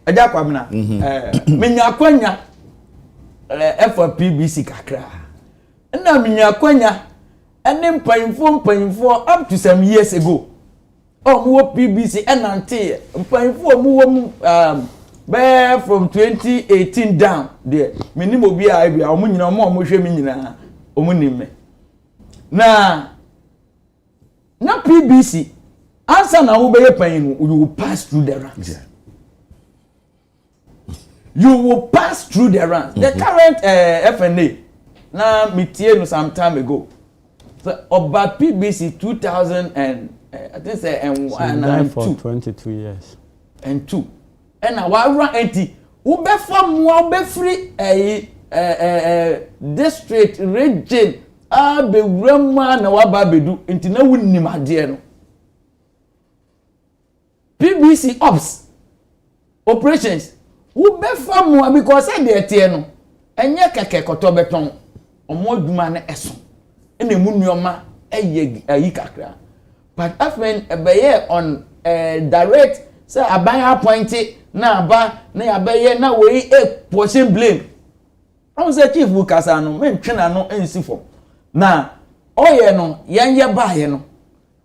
Agya Kwabena menya kwanya for PBC kakra na menya kwanya ene mpanyimfo up to some years ago mo PBC enante mpanyimfo mo from 2018 down there minimo bia bia omo nyina omo hwe mi nyina omo nimme na PBC answer na wo be panyin you will pass through the ranks. Yeah. You will pass through the ranks. The current FNA na mitie no some time ago. So about PBC 2000 and I think say and for 22 years. And 2. And now run anti wo be from wo be free district region be wrama na wa ba bedu nti na wunnim ade no. PBC ops operations wo be from because say dey tie no enye keke koto beton omo adwuma na eso ene mu nuoma ayi kakra but after ebeye on direct say aban appointed na aba na yabeye na we portion blame I say chief bukasa no mentwena no ensi fo na oye no yenye bae no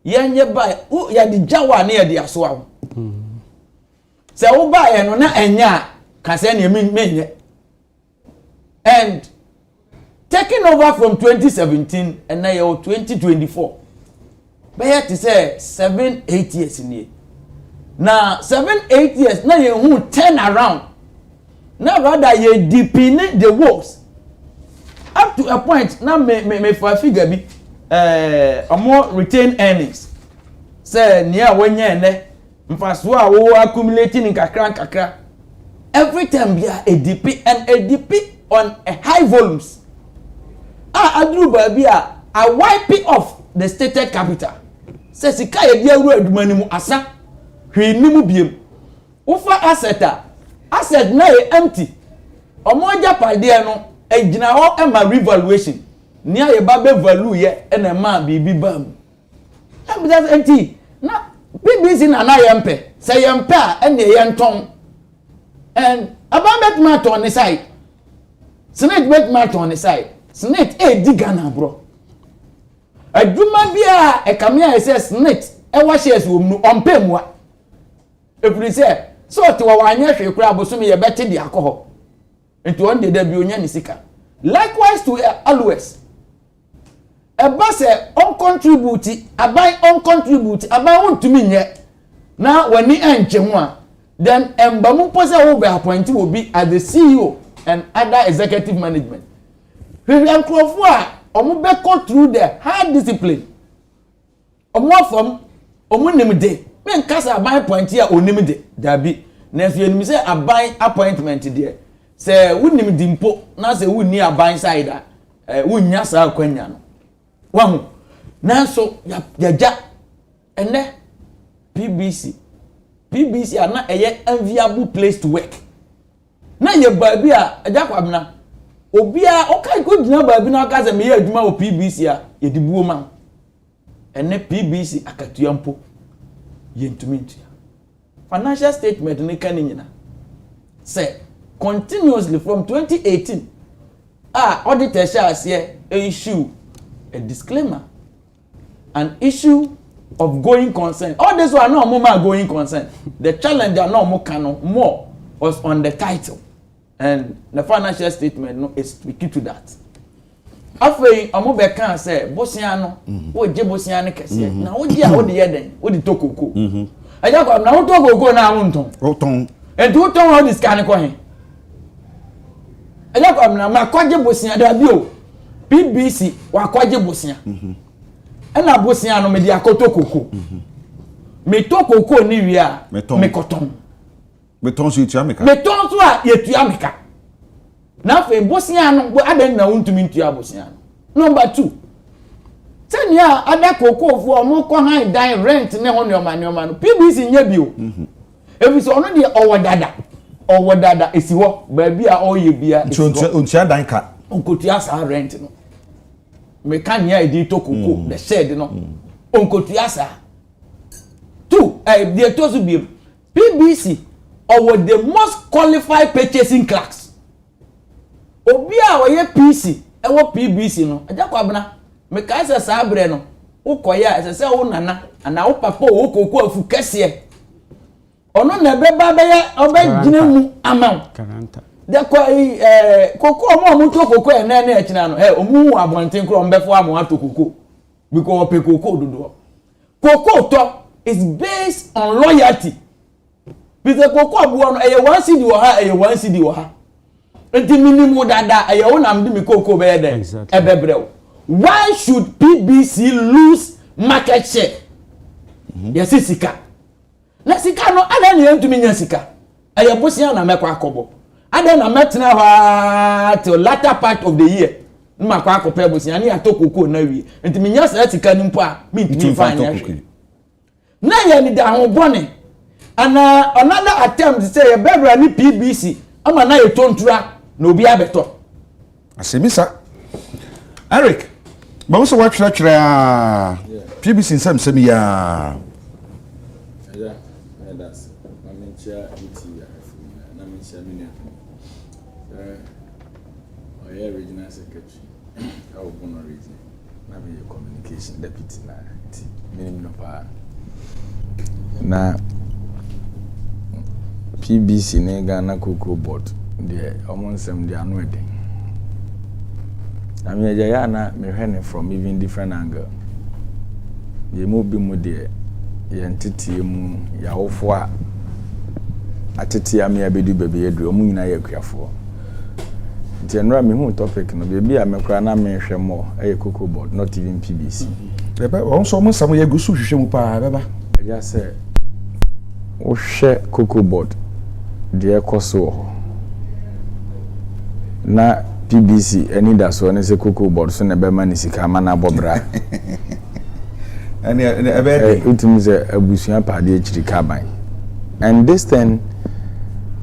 yenye bae ya di jawa na ya di aso awo se wo bae no na enya kase na menye and taking over from 2017 and now 2024 be to say 7-8 years in here now 7-8 years now you who turn around now rather you deepen the walls up to a point now me for figure be more retained earnings say near when you ne mfaso a wo accumulating in kakra every time be a DP and a DP on a high volumes adru baby a wipe off the stated capital say sika ye dia wura adumani mu asa hwe nimu biem ufa asset na ye empty omoja pade no agina ho ema revaluation ni aye ba be value ye na ma bibi bam that empty na PBC na yempe say yempe a na ye nton and about bet matter on the side Senate bet matter on the side Senate di Ghana bro adwuma bia e kamia say Senate e wa shares wo mu ompemwa efuri say so to wa anya hwe kura bosom ye beti di akoho enti on de da bi onya ni sika likewise to always e ba say on contribute abai won to me nye na wani enche ho a then embamu pose wo be appoint will be as the CEO and other executive management we am crofo a omo be go through the hard discipline omo from omo nimde me nkasa aban point here onimde dabi na so enim say aban appointment there say wunim dimpo na say wunni aban side wunnya sa kwanya no wahu na so yaja ene PBC ana eye enviable place to work na ye baabi a Agya Kwabena obia okai ko gina baabi na aka se me ye adwuma o PBC a ye dibuo ma ene PBC akatuampo ye ntumintua financial statement ne kan nyina say continuously from 2018 auditor shares here issue a disclaimer an issue of going concern all this one no more going concern the challenge are no more canon more was on the title and the financial statement no is speaking to that afei amo be kan say bosia no wo je bosia ne kese na wo di a wo de yeden wo di tokoko Agya Kwabena wo tokoko na wo nton enti wo ton wo discan ko he Agya Kwabena ma kwaje bosia da bi o PBC wa kwaje bosia ena bosia no me di akotokoko me tokoko ni wi a me koton beton so etua meka beton so a yetua meka na fe bosia no bo adan na wontumi ntua bosia no number 2 tania ada kokofo omo ko han dan rent ne ho nyoma no PBC nya bio ebi so ono de owodada esi ho ba bi a oye bia esi ho ontia dan ka onkotua sa rent no me kan nya edi tokoko the shed no onkotua sa 2 de tozu bi PBC or the most qualified purchasing clerks. Obia or ye PC, and what PBC no, a Kwabena, Mekasa Sabreno, Ukoya, as I say, oh nana, and now papa, Oko, Fucasia. Ono na beba be oba gina mu amount. De koko mo mu to koko e na na ekina no omu abonten kro mbefo am ato koko because ope koko dodo. Koko to is based on loyalty. Because koko abuo no one cedi wo ha one cedi wo ha. Enti minimum dada wo na mdi mi koko be den ebebrew. Why should PBC lose market share? Yes sika. Na sika no ada ne ntumi nya sika. Bosia na mekwa akobo. Ada na metna ha till latter part of the year. Nma kwa akopa bosia na atokoko na wi. Ntumi nya sa sika ni mpo a me ntumi fa nya. Na ye ni da ho bone. Ana another attempt say ye bebra ni PBC ama na ye tontura na obi abeto. Asemisa. Eric, ba wo so wa twere PBC nsem ya. Regional secretary, I was born region. I'm a communication deputy minimum power. Na PBC ne Ghana Cocoa Board, the almost some they are not wedding. I mean, Jayana, me from even different angle. You move be more there, you entity mu ya ofwa. Atiti ami abedu baby edu omu nyina ye kuafo. General me who topic no be a mekra na me hwe mo e Cocoa Board not even PBC. Ebe won so mo samu ye gusu hwehwe mu pa beba. Ja say wo hwe Cocoa Board de ekoso na PBC any da so ne se Cocoa Board so na be ma ni sika ma na bobra. Ani ebe utum ze abusuan pa de chiri kaban. And this thing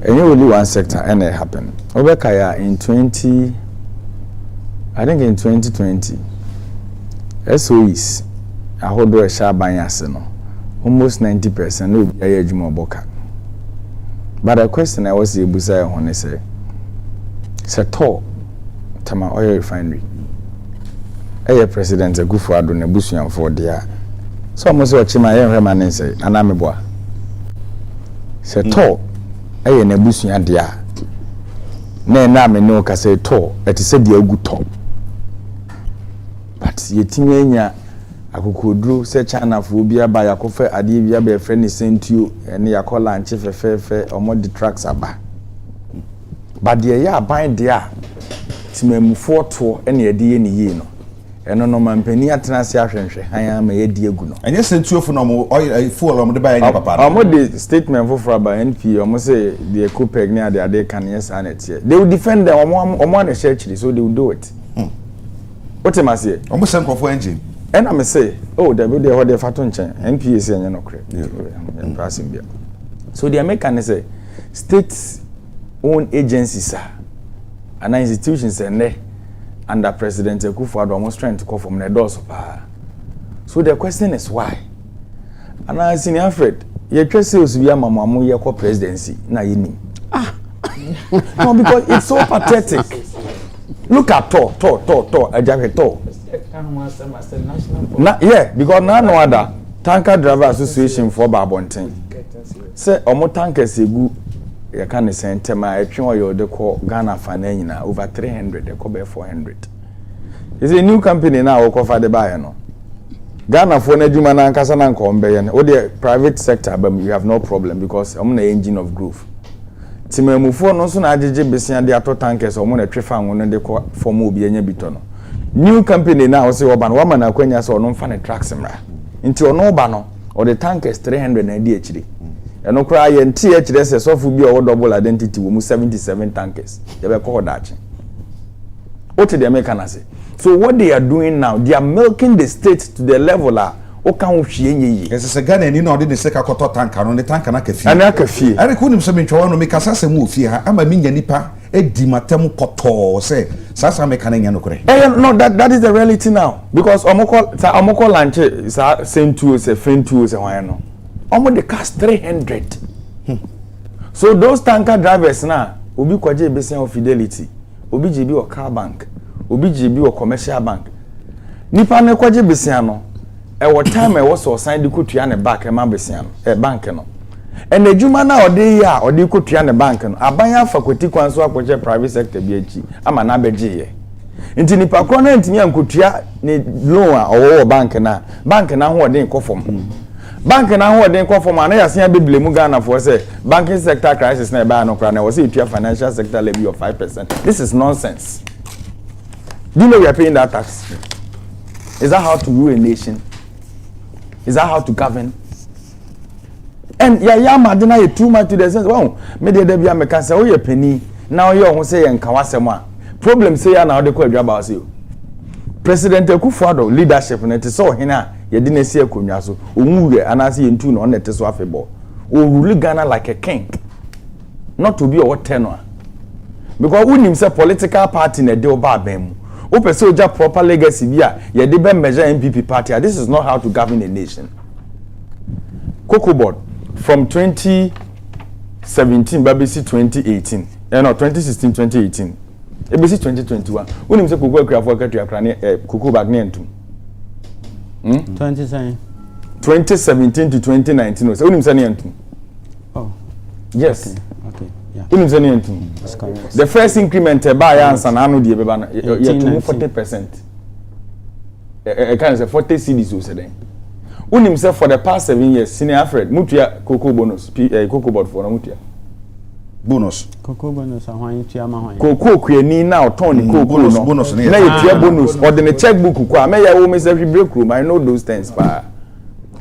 and only one sector and it happened. Obekaya in 2020 SOEs I hold a shaban yaseno almost 90% no be ajuma boka. But the question I was able to say on say to tama oil refinery president Akufo-Addo na busuan for dia so mo se ochima ye hwema say anameboa se to na busuan dia na me no ka say to etise dia agu to but yetimi anya akokoduro se China fo bi aba yakofa ade bi aba efre ne sentuo ene yakola nche fefefe omodi trucks aba but dia ya ban dia timamufo to ene yede ye ne yi no eno no mampani atena se ahwenhwe han ma yedi agu no enye sentuo fo no mo oil fuel om de ba nya papa no the statement for about NP om say the copeg ne ade kan yes and it they will defend them om na church so they will do it what am I say om say nkofo engine and I say oh the be dey the fato nchen NP say enye no kre impressive bia so the American say state owned agencies and institutions under President Akufo-Addo almost trying to call from the doors of power. So the question is why? And I seen Alfred, you trust us be a mama ye ko presidency na yini. No, because it's so pathetic. Look at Agya yeah, because now no other tanker driver association for Babonten. Say omo tankers egu you can send tema etwe oil de call Ghana Fananyina over 300 they call 400. It's a new company now we cover the buy no. Ghana for na djuma na nkasa na nkombe ye no the private sector but you have no problem because I'm the engine of growth. Timamufo no so na ajeje besia de ato tankers omo na twefa no de call form obi anya bito no. New company now say oba no wa na kwanya so no mfa ne trucks mra. Nti ono oba no or the tankers 300 na di akiri. Eno kra ye nti e kire se sofu bi o double identity wo mu 77 tankers ye be call that. What the American say? So what they are doing now, they are milking the state to the level o kan hwie nyi. Yes se Ghana ni no de ne seka koto tanka no ne tanka na kafie. Ana kafie. Are ko nim so mentwa no me kasa se mu ofie ha ama me nya nipa edi matem koto se sasa me kan nya no kore. No, that is the reality now because omoko lanche sa sentuo se fentuo se hwan no. Omo the cast 300 So those tanker drivers now, obi kwaje besia of Fidelity, obi jibi or car bank, obi jibi or commercial bank. Nipa ne kwaje besia no, what time I was so signed the kutu ne back e ma besia no, bank no. And the juma na ode ya ode kutu ne bank no, abanya fakulty kwan so akwaje private sector bi achi, ama na beje ye. Nti nipa kro na ntimi ankotua ne loan a owo bank na ho ode nkofom. Bank na ho ode nkofom ana yasen abebile mu Ghana for say banking sector crisis na ba no kra na was it financial sector levy of 5%. This is nonsense. Do you know we are paying that tax? Is that how to rule a nation? Is that how to govern? And ya madina you too much to the sense. Wow, me dey be am can say oh ye penny. Now you who say en kawasem a. Problem say ya na dey call adwaba say. President Akufo-Addo leadership na te so hina ye di na si akonwa so. Onwure anase ye ntu na on te so afebo. O rule Ghana like a king. Not to be a tenor. Because we say political party na dey oba abem. O person oja proper legacy bia ye dey be measure MPP party. This is not how to govern a nation. Cocoa board from 2017 babisi 2018 no 2016 2018 ebisi 2021 unim se cocoa akra for akra akra ne cocoa bag ne entum 2017 to 2019 so unim se ne entum oh yes okay yeah unim se ne entum the first increment buy answer na anu de be ba na you 40% can say 40 cedis o say then unim say for the past 7 years senior Alfred mutua cocoa bonus cocoa board for na mutua bonus cocoa bonus ahwan tua ma hwan cocoa kuani na oton ni cocoa no bonus na yetua bonus or the checkbook kwa me ya wo me say break room I know those things pa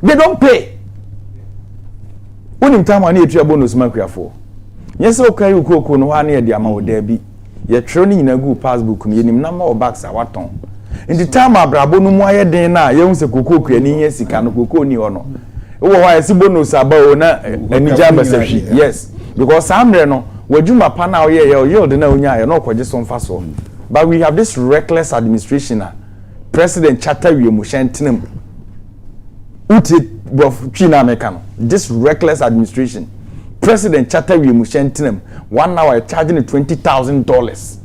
they don't pay unim time na yetua bonus makuafo yes o carry cocoa no ha na ye de ama wo da bi ye twero ni nyina gu passbook no yenim na ma o bags a waton in the time abrabo no mu ayeden na ye hu se cocoa kuani ye sika no cocoa ni ho no wo wa esi bonus aba o na anija basahwi yes because amre no wadwuma pa na ye yield na onya ye no kwaje so mfa so but we have this reckless administration president charter wi mu hyentenem uti bof twina meka no this reckless administration president charter wi mu hyentenem 1 hour charging $20,000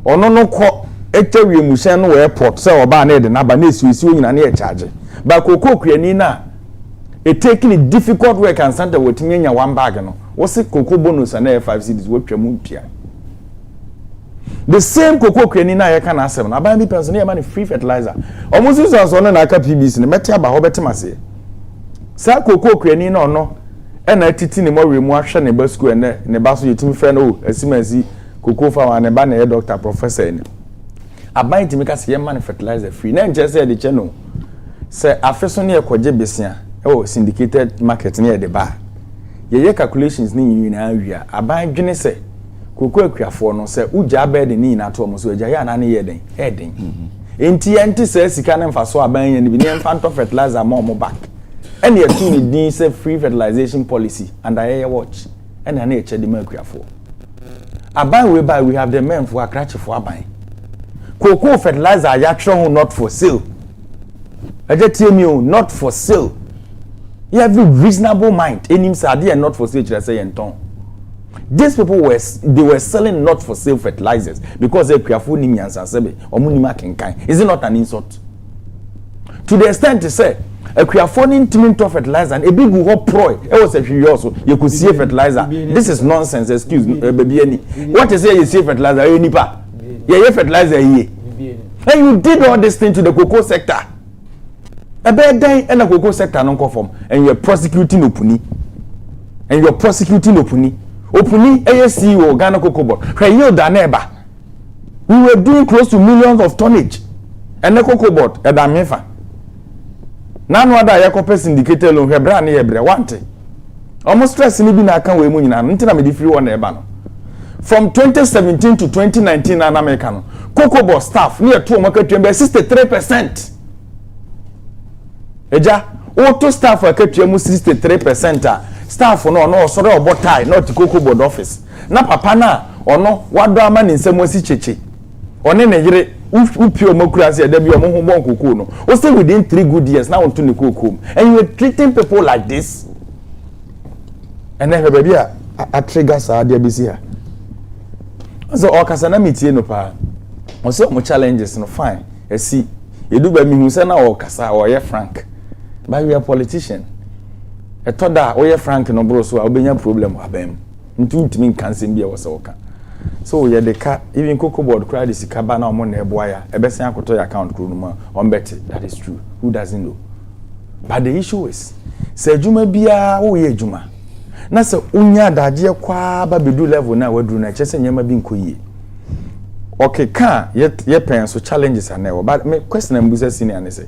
ono no ko eche wi mu hyen no airport say oba na de na ba na esuesi onyina na ye charge ba kokoko kuani na it taking a difficult work and center with me nya one bag no what's it cocoa bonus and 5 cedis we twam pia the same cocoa kuani na ye kana asem na ba bi person na man free fertilizer almost use so na aka PBC ne meti aba ho betemase sa cocoa kuani na ono e na titi ne mo remu ahwe ne ba school ne ba so yetimi fe no asimasi cocoa farmer ne ba na doctor professor ni aban timi ka se ye man fertilizer free na nje se de che no se afeso ne ekoje besia oh syndicated market near the bar ye calculations ni nyina awia aban dwene se kokko akuafo no se uja bed ni na to mo so agya ya na ne ye den enti se sika ne mfaso aban ye ni bi ne mfa to fertilizer mo back ene etu ni din se free fertilization policy and I watch ene na eche de ma akuafo aban we buy we have the men for akrache for aban kokko fertilizer ya tro not for sale not for sale. You have a reasonable mind. Enim sadi and not for sale. These people were selling not for sale fertilizers because they careful nimi and sansebe or munima kenkai. Is it not an insult? To the extent to say a careful intimate fertilizer and a big whole pro. It was a few also. You could see a fertilizer. This is nonsense. Excuse me, baby. What is you see fertilizer? Nipa. Yeah, fertilizer here. And you did all this thing to the cocoa sector. A bad day and a cocoa sector non conform and you're prosecuting Opuni. Opuni, ASCO, Ghana Cocoa Board. We were doing close to millions of tonnage. And the cocoa board at Amefa. None other Yakope syndicated loan, her brand near want it. Almost stress in Ibina account with Munina, until I'm a free one ebano. From 2017 to 2019, an American cocoa board staff near 2 market 63%. Eja auto staff akatua mu 63% staff no soro obotai not cocoa board office na papa na ono wado ama ni nsem osi cheche one ne yire upi omokurase da bi omo ho bon cocoa no o say within 3 good years now onto ne cocoa and you are treating people like this And then baby a trigger sa dia bi si ha. So okasa na metie no pa. O se mo challenges no fine. E si edu ba mi hu se na okasa o ye frank. But we are politician. E to da o ye frank no bro so a obenya problem abem. Ntu ntimi nkansem bia wo se woka. So ye de ka even cocoa board cry the sikaba na omo na eboa ya ebesen akoto your account kro no ma on bet. That is true. Who doesn't know? But the issue is se adwuma bia wo ye adwuma. Na se unya daje kwa ba bedu level na waduru na chese nyama bi nkoyie. Okay, can ye pen so challenges are never. But me question am business senior and say.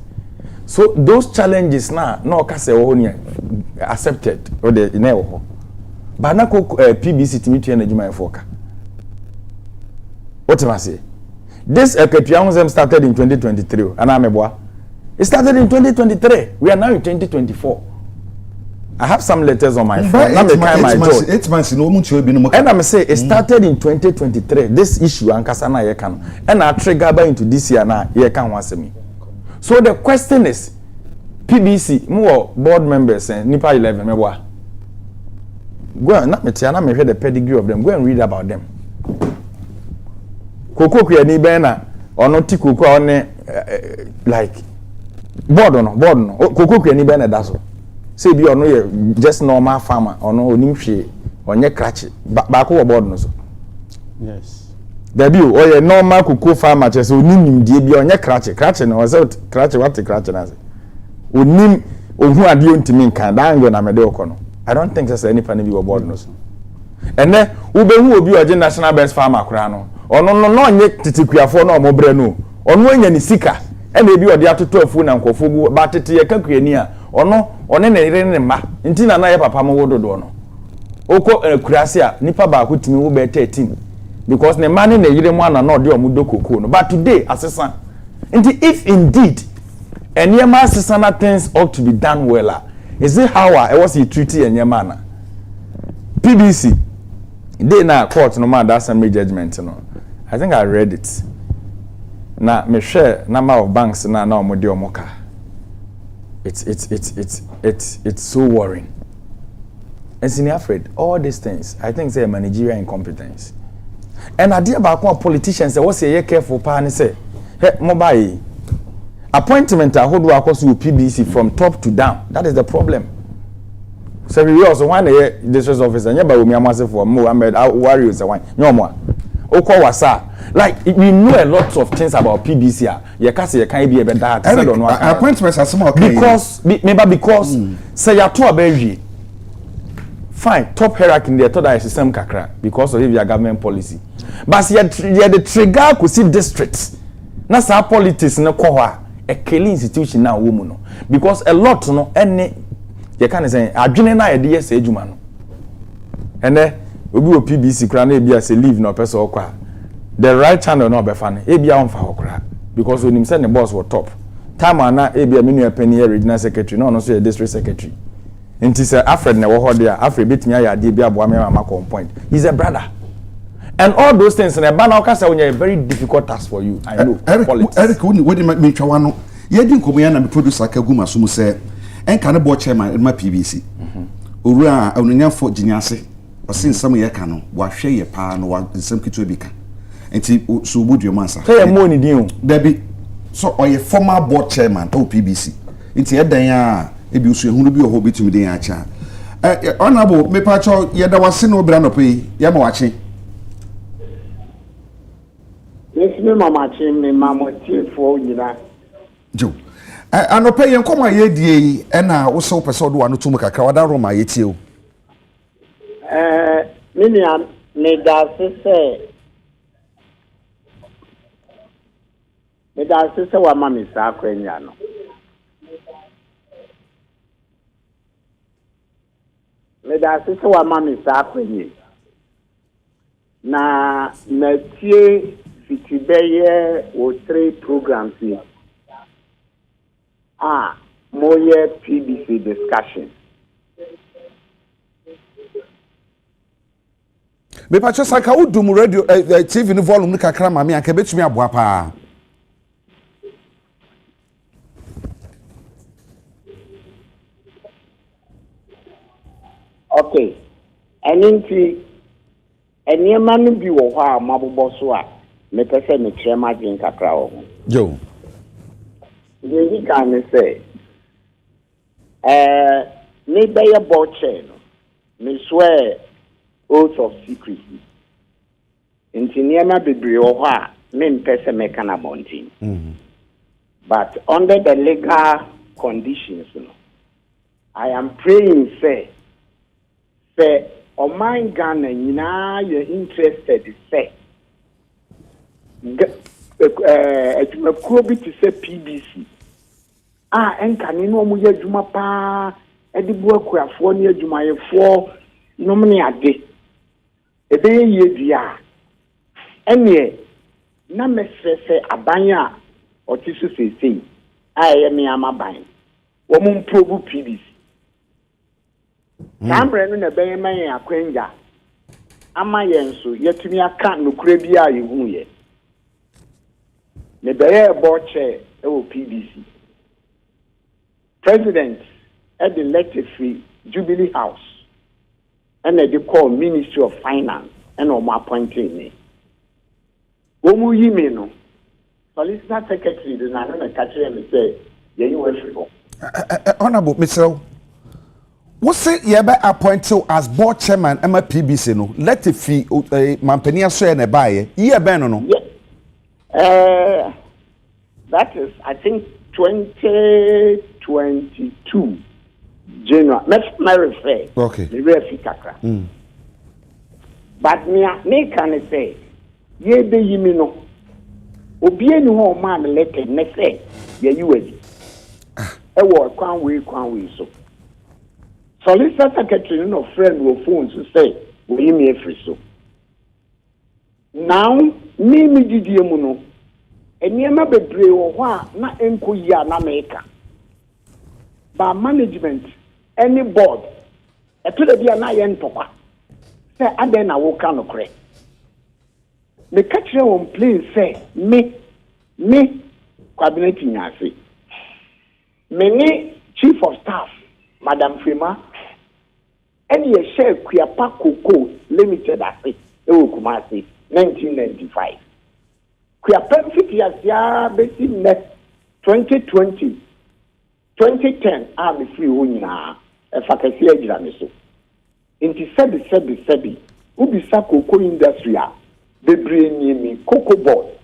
So those challenges na no ka se wo ni accepted or the never. But na ko PBC timitu na adwuma efoka. What am I say? This Ekatuamusem started in 2023 and ameboa. It started in 2023. We are now in 2024. I have some letters on my phone. 8 months no mu chwe bi no. And I'm say it started in 2023. This issue ankasa na ye kan. And I trigger by into this year na ye kan wasemi. So the question is PBC more board members and nipa 11 meboa. Go and not me hear the pedigree of them. Go and read about them. Koko kuyani bena ono ti koko one like board no koko kuyani bena daso say bi ono ye just normal farmer ono onim hwe onye krachi ba ko board no so yes there be o ye normal koko farmer chese onim die bi onye krachi no was krachi what krachi na say onim ohun ade ontimi nkan dango na mede okono I don't think say any pani bi board no so ene ubehu obi oje national best farmer kura no ono no onye titikuafo na omobre no ono anya ni sika ena ebi ode atoto afu na nkofo gu ba tete ye kakuani a ono one na ire ne ma nti na ye papa mo wododo no oko kurase a nipa ba ko timi wo be 13 because ne ma ne na ire mo ana na ode omudo kokoo no but today asesa nti if indeed enyema asesa things ought to be done well is it how I was he treaty enyema na PBC they na court no man that some judgment no I think I read it. Na me share number of banks na omode omoka. It's so worrying. And senior afraid all these things I think say managerial incompetence. And idea about politicians say what say careful pa ni say hey mobile appointment a hold across with PBC from top to down. That is the problem. So we also one district officer nyeba we amase for Mohammed warriors one nyomwa okwa wasa like we know a lot of things about PBC ye ka say ye kan be that said on one appointments asem okay because say ya to abawie fine top hierarchy there to that system kakra because of your government policy but ye the trigger ko see districts na sa politics ne ko ho a killing institution na wo mu no because a lot no any you can say adwene na yede yes adwuma no ene obi o PBC kra na ebia say leave no person okwa the right channel no be fa ne ebia on fa okra because onim say the boss was top time na ebia menu penny regional secretary no so district secretary nti say Alfred na wo ho dia Alfred betimi aya ade bia boa me mama point he's a brother and all those things na ba na okasa wonya a very difficult task for you I know politics Eric we dey me twa wano ye di nkomo ya na me producer ka gu maso mu say enka ne bo chairman ma PBC owura onunyafo ginyase osin sam ye ka no wa hwe ye pa no wa nsam kitu bi ka enti so obudu mansa say mo ni din o Debbie so oye former board chairman of PBC enti e dan a ebi usu ehunu bi oho bitumi den acha honorable me pa cho ye da wase no bra no pe ye ma wache yes me mama chi me mama ti fo nyina jo anope yen koma ye die e na wo so pese do anu tum kakra wada roma ye tie o mini me da se wa mami sa kwenya no me da se wa mami sa kwenye na tie fitibeye o 3 programs ni moye PBC discussion. Me pa cho saka udum radio TV ni volume ni kakra ma me anka betumi aboa pa. Okay. Eninti enema no bi wo hɔ a mabobɔ so a mepɛ sɛ mekyerɛ magyen kakra wɔ ho. Yo. Yɛyi ka ne sɛ me bɛyɛ bɔkyɛ no me swear oath of secrecy. Nti nneɛma bebree wɔ hɔ a mempɛ sɛ mɛka na bɔnten. But under the legal conditions, I am praying, say, Oman Ghana, you're interested, say, to say PBC. And can you know Muya Jumapa, Edibu Quafonia Jumaya 4, nominee a day. A day year, and ye, Namese say Abanya. Or to say, I am a buying. Woman probe PBC. Camera in a bay may acquaint. Am I so yet to me a can't no crabia you yet. The bear board chair, PBC. President at the elected free Jubilee House and they call Ministry of Finance and on my appointing me. Womu Yimeno. Solicitor Secretary did not catch him and say, yeah, you were free. Honorable Mr. What say you by appointed as board chairman PBC no? Let it fee Mampania share and buy ye no? Yes. That is, I think, 2022 January. Let's refer. Okay. The refer kakra. But me can say, ye be yimino. Obi enu ho ma me leke ne say ye USD. E wo kwan we so. Solicitor Secretary no friend wo phone to say we me free so. Now me didi emu no. Eniema bebre wo ho a na enko yi a na meka. Ba management any board e to the bia na ye ntokwa. Say aden na wo ka no kre. The catcher on please say me Kwabena Tinyasi. Many chief of staff, Madam Fema, and ye share Kuyapa Cocoa Limited as Kumasi, 1995. Kuyapa Fitiasia Bessie net 2020, 2010, I'm free Unina, a Fakasia Jamiso. Into Sebi, Ubisa Cocoa Industry. The brain Cocoa Board,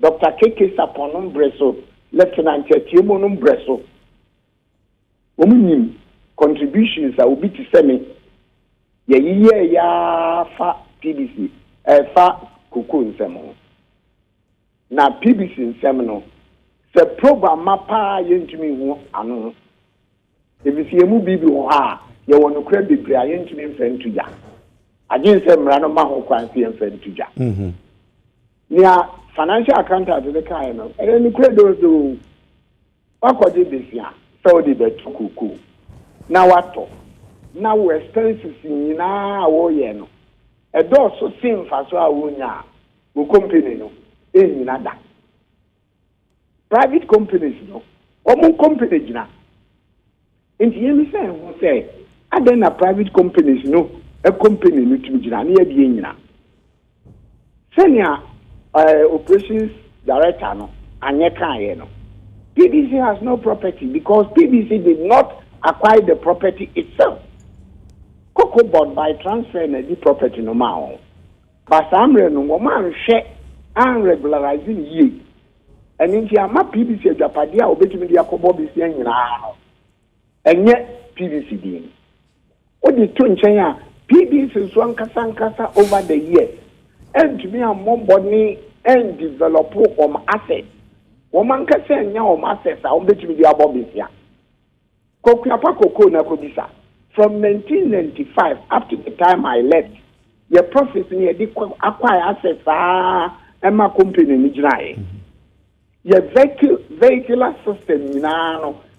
Dr. K.K. Saponum Bresso, Lieutenant Timono Bresso. Women contributions will be to semi. Ya fa PBC, fa Cocoa in Semo. Now PBC in Semino, the program mapa yentumi who ano. If you see a movie, you want to credit the yentumi friend to ya. I didn't say Mrano Maho Kwansi and Friend to Jack. Near financial accountant to the kind of, and then the creditors do what did this year? So did the Tukuku. Now what? Now we're expenses in our yeno. A door so same for so wunya, who company no, in nada. Private companies no, or more companies now. And you say, I then a private companies no. A company need to be near Senior operations director no Anyeka no. PBC has no property because PBC did not acquire the property itself. Cocoa Board by transferring the property no mao. But some no woman share and regularizing ye. And in the ama PBC Japadia obetumi dia kobo bi se nyina. Enye PBC din. O di to nchen PBC is one kasa over the years. And to be a more body and develop assets. Woman can say, assets are on the Bobisia. Kokuapa Cocoa Nakobisa. From 1995 up to the time I left, your profits in your acquire assets and my company in Nigeria. Your vehicular system,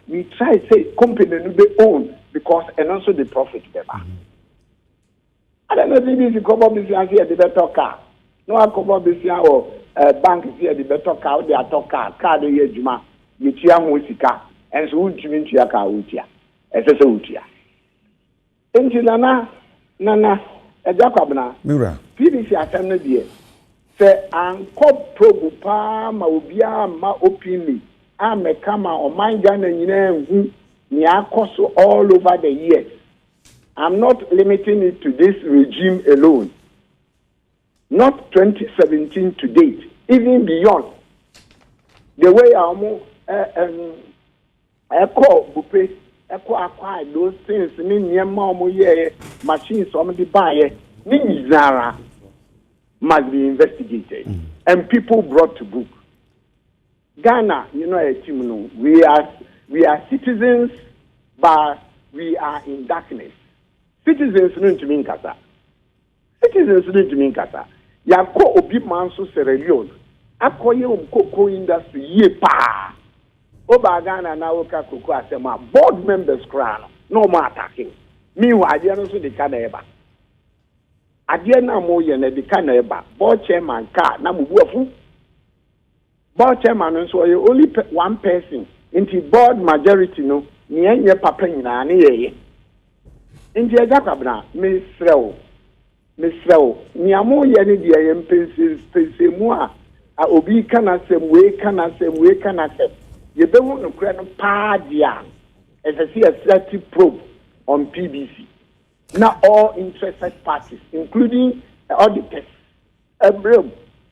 we try to say company will be owned because and also the profit there. I don't know if this is cover business here, the better car. No, I cover business or bank is here, the better car, they are car, the year Juma, you cheer Musika, and so would you mean to your car, Utia, as a Utia. Engineer, Nana, Agya Kwabena. Mira. PDC attempt no dear. Say, Anko probe pa ma ubia ma opini. Me kama o mind Ghana nyina ni akoso all over the years. I'm not limiting it to this regime alone. Not 2017 to date, even beyond. The way echo bupe, echo acquire those things, near mom, machines, the buyer, Zara must be investigated and people brought to book. Ghana, a team, we are citizens, but we are in darkness. Citizens need to mean kasa. Citizens need to mean kasa. Yako obi manso Sierra Leone. Akoye cocoa industry ye pa. Oba Ghana na woka cocoa asema board members crown no more attacking. Meanwhile, I don't see the caneba. Adie na mo ye na the caneba. Board chairman car na mubuafu. Board chairman nso only one person. Into board majority no ni enye papa nyina na ye. Inti Agya Kwabena Misrel niamo ye ne de yem pensemu a obi kana sem we kana sem ye be hu no kra no pa dia a probe on PBC now all interested parties including auditors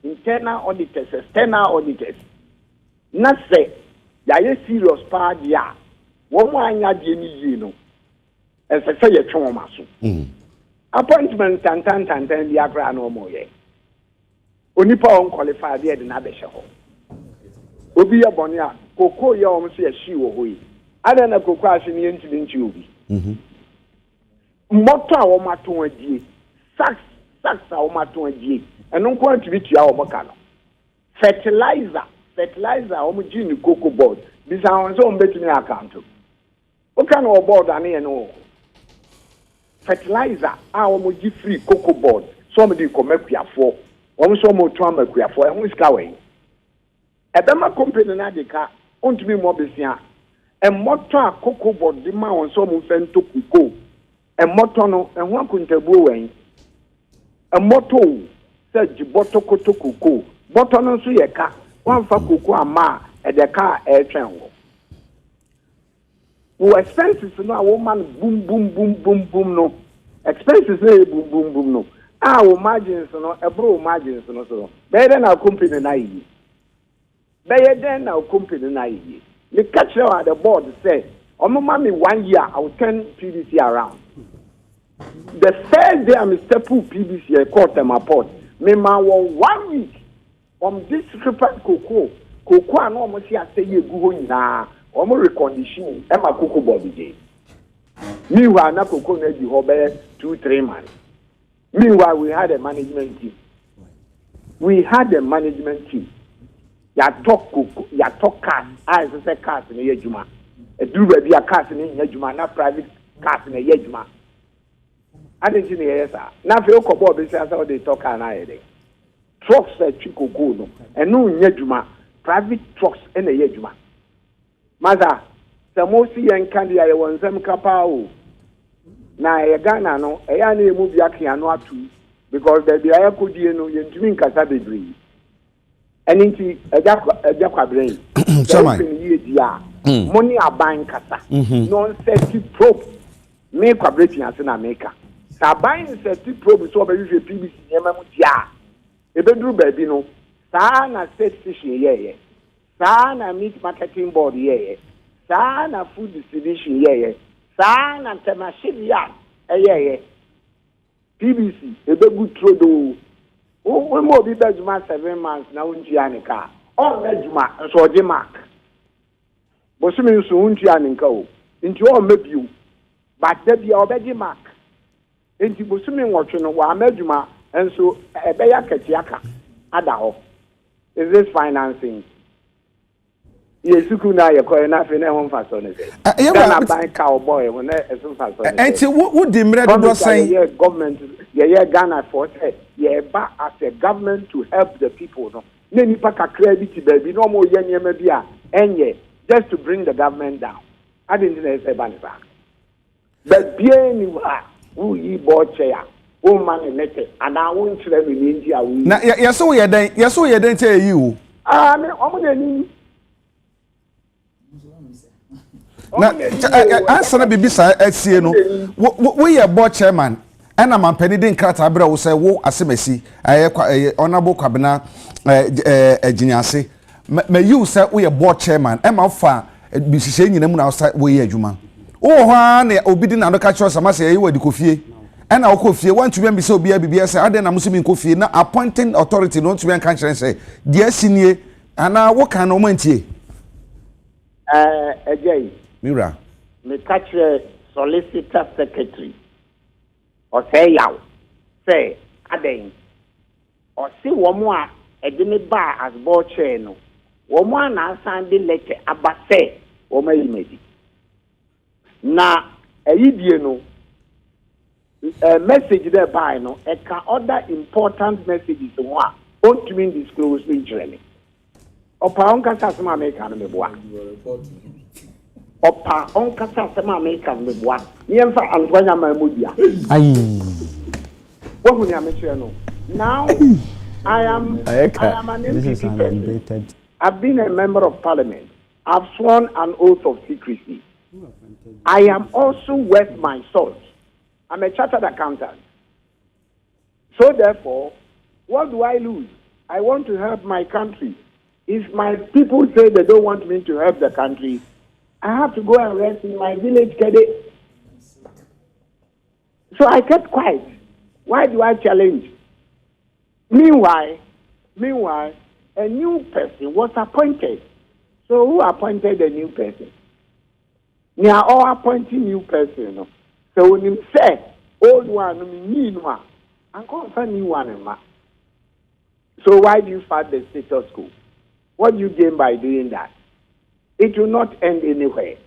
internal auditors external auditors na say ya ye serious pa dia wo mo anya de ni yi no say ye twon ma so appointment tantan di akra no mo ye onipa on qualified there na be hye ho obi ya boni a koko ye o mo so ye hyi wo ho yi ada na koko ahye ne ntimi nchi obi moto a wo mato adie sax a wo mato adie eno nko ntimi tua wo moka no fertilizer wo mo gi ni cocoa board bisa won so mo betumi account o kan wo board ane ye no fertilizer wo gi free cocoa board so mo di komakuafo wo so mo to amakuafo e hu sika we ebema company na de ka ontumi mo besia e moto a cocoa board di ma won so mo fento cocoa e moto no e hu akuntabuo wen e moto se jiboto cocoa boto no so ye ka wan fa cocoa ama e de ka e twen wo expenses no a man boom no expenses no boom no wo margins no e bro margins no so better na company na yi better na company na yi the catcher at the board say omo me 1 year I will turn PBC around the first day I'm step PBC I call them report me ma 1 week from this discrepant cocoa no omo si ase ye gu ho nyina omo recondition e ma cocoa board dey meanwhile na cocoa na di ho be 2-3 months. Meanwhile we had a management team ya talk cars as say cars na ye juma e do ba bia cars na ye juma na private cars na ye juma adenti na ye sa na fe ko board be say they talk na ye dey trucks that cocoa no e no nye juma private trucks na ye juma Maza, Samosi and Candy, I want some capao. Na Ghana no, a yani movie akiano too, because there be a could you know, you drink a sabidri. And into a jacka brain. Money are buying casa. Non-safety probe. Make a breaking as an America. So buying safety probe is over usually PBC Yamamutia. A bedroom baby no. Sana state station, yeah. Sana meat marketing board, yeah. Sana food distribution, yeah. Sana Tamashilia, yeah. PBC, a good trodo. We more be Bejuma 7 months now in Gianica. All Bejuma, and so the mark. Bosumi soon Gianico. Into all maybe, but there be already mark. Into Bosumi watching a Mejuma, and so a Bayaka Adao. Is this financing? Yes, you could not acquire enough in a home fashion. You cannot buy cowboy when there's some fashion. And what the American saying? Government, yeah, Ghana for yeah, but as a government to help the people. No, many pack a credit, baby, no more yen, maybe, and yeah, just to bring the government down. I didn't say Banisa. But bien, who yi board chair who man net and I won't tell me in India na yes so ye den tell you me omo na answer na bibisa etie no we ye board chairman ena mampani din krata bra wo say wo asemasi honorable Kwabena Aginyase me you say we ye board chairman e ma fa bisise nyina mu na wo ye adwuma wo ho na obi din na no ka kiro sama say ye wadi kofie ena wo kofie wan tumi bi say obi abibia say ade na musimi kofie na appointing authority no tumi kan kire say dia sinie ana wo kan no mantie Agya Mira me catch solicitor secretary or say yaw say aden or see woman a edini ba as board chair no woman na send letter aba say woman imedi na eyidie no message there by no e can other important messages one on to mean disclose literally opa on kasa sama America no meboa opa on kasa sama America no meboa yemfa antoanya mamudia Aye. What will you make no now I am an This is an MPP. undated. I've been a member of parliament. I've sworn an oath of secrecy. I am also worth my salt. I'm a chartered accountant. So therefore, what do I lose? I want to help my country. If my people say they don't want me to help the country, I have to go and rest in my village, Kede. So I kept quiet. Why do I challenge? Meanwhile, a new person was appointed. So who appointed the new person? They are all appointing new person. No? So when you say old one, new one, and call for new one. So why do you fight the status quo? What do you gain by doing that? It will not end anywhere.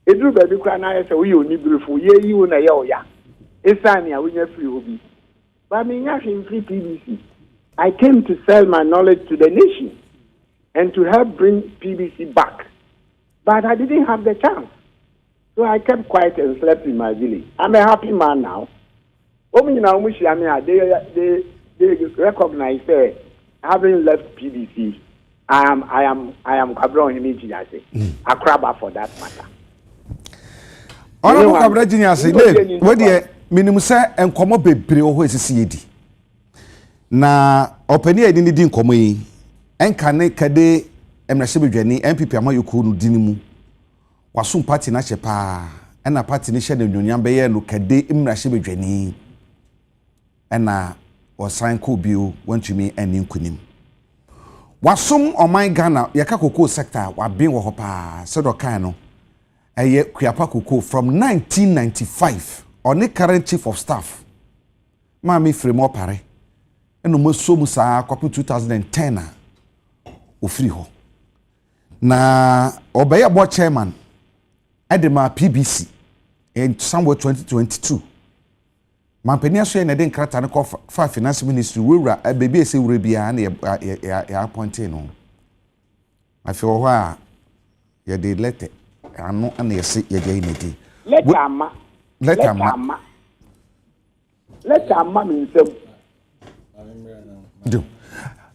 It will be because I say we only beautiful. You na ya. It's Anya we need free hobby. But I mean, free PBC. I came to sell my knowledge to the nation and to help bring PBC back. But I didn't have the chance. So I kept quiet and slept in my village. I'm a happy man now. They recognize that having left PBC, I am Kwabena Aginyase. A crabber for that matter. Honorable Kwabena Aginyase, what the minimum say and come up bebre ho esisi na opani edi ni din komo yi enka ne kade emrahye MPP amayoku no dinimu wasum party na chepa ena party ni hye na nyonyam be ye no kade emrahye bedwani ena osan ko bio wantumi ani nkunim wasum oman Ghana yaka koko sector waben wo hopa sedo kan no eye kuapa koko from 1995 on the current chief of staff Mami Fremo Pare eno maso musa kwapu 2010 na ofiri ho na obeye board chairman edema PBC in somewhere 2022 mampani aso ye na den krata ne ko fa finance ministry wura bebi ese wura bia na ya appointed no afi ho a ye de letter ano na ye se ye dey nedi Let ama means do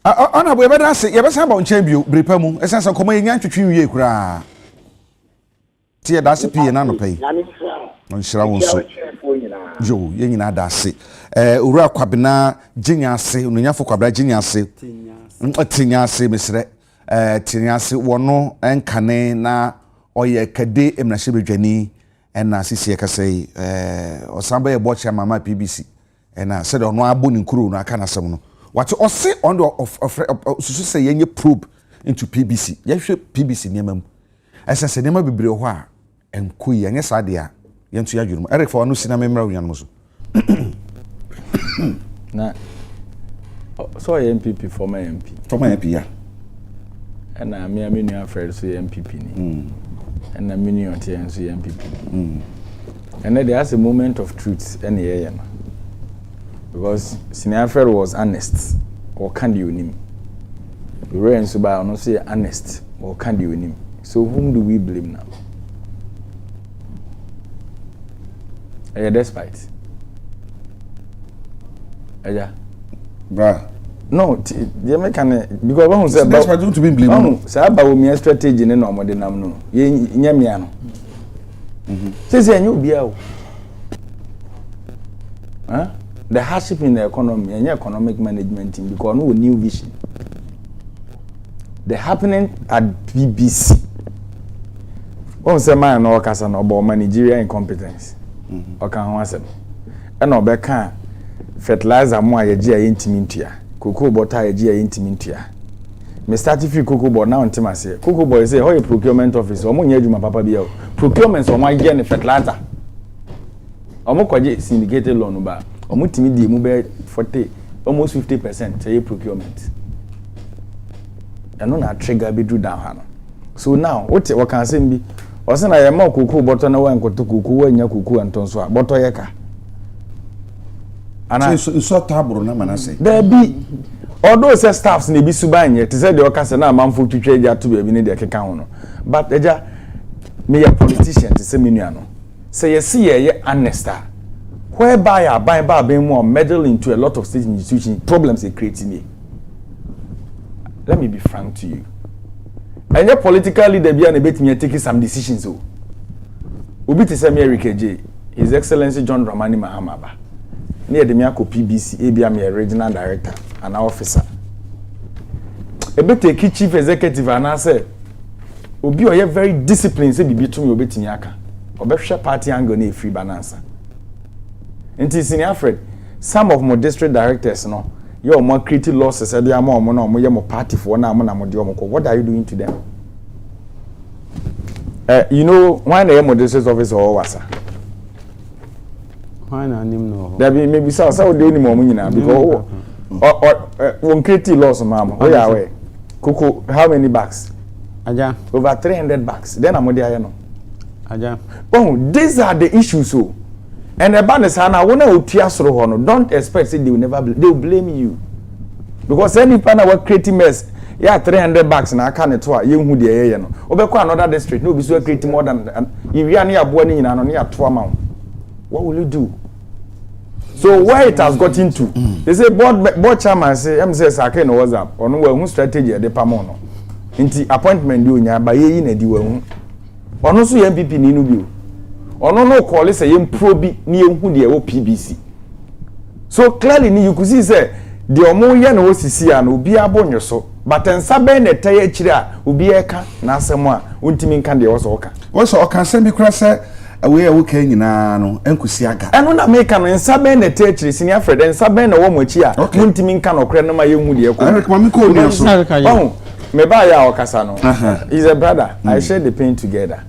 ona bo ebe da se ye be sa ba onchen bio brepa mu esense komo ye nyan twetwe wie kura tie da se pie na no pay on shira won so jo ye nyina da se owura Kwabena Aginyase onunyafo Kwabena Aginyase tinyase mesre tinyase wono enkane na oye kade emrahye bedwani ena sisi ekasei osamba ye bocha mama PBC ena said ono abo ni nkuru no aka nasem no what ose on of susu say yenye probe into PBC yehwe PBC niamam esese niam bebre ho a enkoyi anye sade a yentu yadwuru mo Eric for no sina memra wian so na so MPP former MP ya ena me amenu afred so MPP ni and a mini on TNC MPP. And then there's a moment of truth and yeah, because Sinafred was honest or candy with him. We were in Suba not say honest or candy with him. So whom do we blame now? Despite Agya. Bra. No, the American because one say that's why don't to be blame. Say about me strategy ne no modern nam no. Ye nyamia no. Say enyu bia o. Huh? The hardship in the economy and economic management team because no new vision. The happening at BBC. One say man no kasa no about managerial incompetence. Oka ho asem. E no be kan fertilizer mo ayeji aye ntimi ntua. Cocoa butter ayeji aye ntimi ntua. Me start free cocoa butter now ntima say. Cocoa butter say how a procurement officer omo nya adwuma papa bia o. Procurement omo aye ne fertilizer. Omo kwaje syndicated loan ba. Omo timi di mu be 40 almost 50% say procurement. And na trigger be do down hano. So now what can say be o say na ye ma cocoa butter na wa nkoto cocoa wa nya cocoa antonso a butter ye ka. Ana so tabro na manase. Baby although say staffs na bi suban ye te say de o ka say na amamfo twitwa eja to ba bi ne de keka ho no. But eja me a politician te say menu ano. Say ye see ye honest whereby I buy being more meddle into a lot of state institutions problems they creating here. Let me be frank to you. And your political leader be an bit me taking some decisions. So, Ubi to say America J, His Excellency John Dramani Mahama ba. Near the Miyako PBC, ABM a regional director and officer. A bit take chief executive and I say, Ubi are very disciplined. Say be to me Ubi Tinyaka. Obesha party angle ne free banansa. Inti senior Fred, some of my district directors no. You're more creative losses, and they are more more party for now. What are you doing to them? You know, why the district office or wasa? Why not him no? There be maybe so do any more money now because one creative loss, mama. Oh yeah, way. Coco, how many bags? Agya. Over 300 bags. Then I'm there, no. Agya. Oh, these are the issues, so. And the band is Hana, don't expect they will never they will blame you. Because any partner will create mess. Yeah, 300 bucks and I can't try. You who the air no. Obeko another district, no be so creating more than if you are near Bonnie and near 2 amount. What will you do? So where it has gotten to, they say board chairman say MCS Ake no WhatsApp or no who strategy at the pamono. Inti appointment do nya ba ye na di wu. Ono so MPP ni no bi. Ono no call say improbi ni ehun de e PBC. So clearly you could see say the omo ye na osisi a na obi abonyo so but ensa be na teye akire a obi eka na asem a untimi nka de woso oka. Woso oka say me kura say we wo kan nyina no enkusi aga. Eno na make no ensa be na teye akire senior Fred ensa be na wo mochi a untimi nka no kra na ma ye hu de eko. Eric mami ko ni so. Oh, me ba ya okasa no. He's a brother. I share the pain together.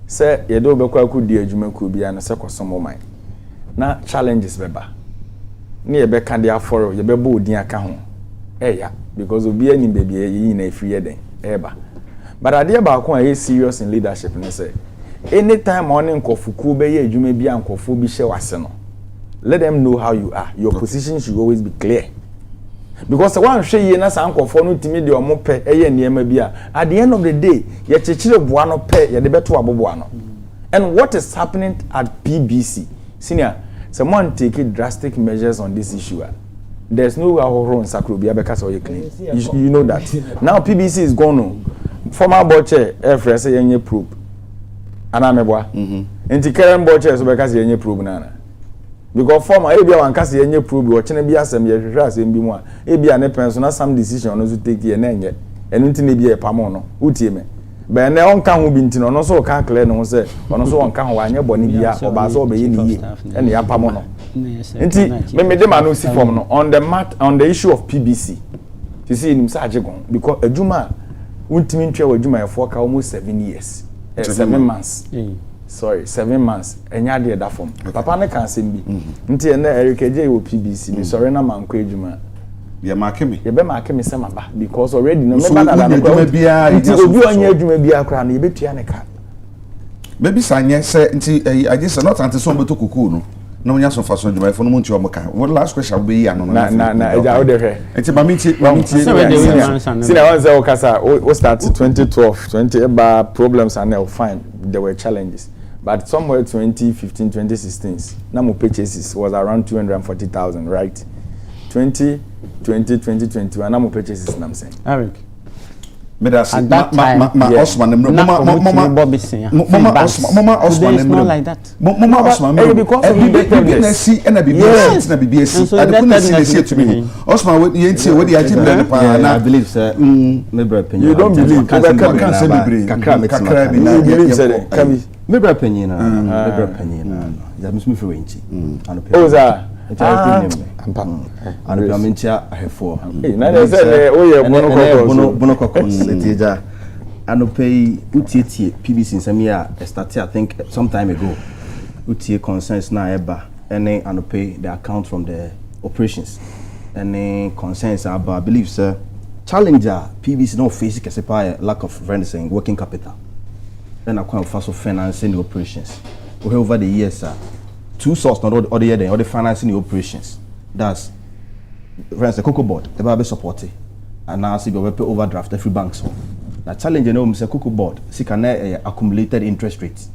Say ye do be kwa ku di adwuma ku bia na se kosomo man. Na challenges beba. Ni ebe ka dia for ye be bo odin aka ho eya because obi ani baby yi na free eden eba but ade ba ko a serious in leadership ne say anytime on nkofuku be ye adwuma bia nkofo bi hye wase no let them know how you are. Your position should always be clear because one hwe ye na san nkofo no timi de omo pe eye niema bia at the end of the day ye chechire boa no pe ye de beto aboboa no. And what is happening at BBC senior someone take drastic measures on this issue. There's no wrong Sakrobia because of your claim. You know that. Now PBC is gone. No. Former board chair, FRS yenye probe. Anamebwa. Inti current board chair so because yenye probe nana. Because former ebia wan kasi yenye probe or chene bia asem ye hwehwe asem bi mu a ebia ne personal some decision no so take ye na enye. Enu nti ne bia e pamo no. Utie me. But na on kan ho bi ntino no so kan clear no say ono so on kan ho anya boni bia oba so obeye ni ye ene ya pamo no nti me de ma no si form no on the issue of PBC you see him say ajegon because adwuma untimi ntwe wa adwuma e for ka almost 7 years 7 months sorry 7 months enya de da form papa ne kan sem bi nti ene Eric J wo PBC bi sorry na manko adwuma ye makemi ye be makemi sema ba because already no me bana na adwuma bia nti obi onye adwuma bia kra na ye betua ne ka maybe sanye say nti I just not anti so beto kuku no na onya so faso adwuma fo no mu nti o moka what last question be ya no na eja o de hwe nti ba minti sina one say o kasa o start 2012 20 eba problems and now fine there were challenges but somewhere 2015 2016 na mo purchases was around 240,000 right. 2021 I'm purchases nam saying Eric Medas at that time Osman mama Osman not like that mama Osman because of BBS and BBS and BBS I couldn't see to me Osman you see what I believe sir you don't believe can't say kakra you believe sir me bra penyin that means me for wenchi oh sir and we mentia ahefo na dey say oh yeah bono kokos etija anopay utietie PBC nsame started I think some time ago utie concerns na eba any anopay the account from the operations any concerns about I believe sir challenger PBC no face kesepa lack of financing working capital then account for financing the operations over the years sir two sources not all the year then all the financing the operations that's for instance Cocoa Board they be supported and now see we pay overdraft every bank so now challenge you know Mr. Cocoa Board see can accumulated interest rates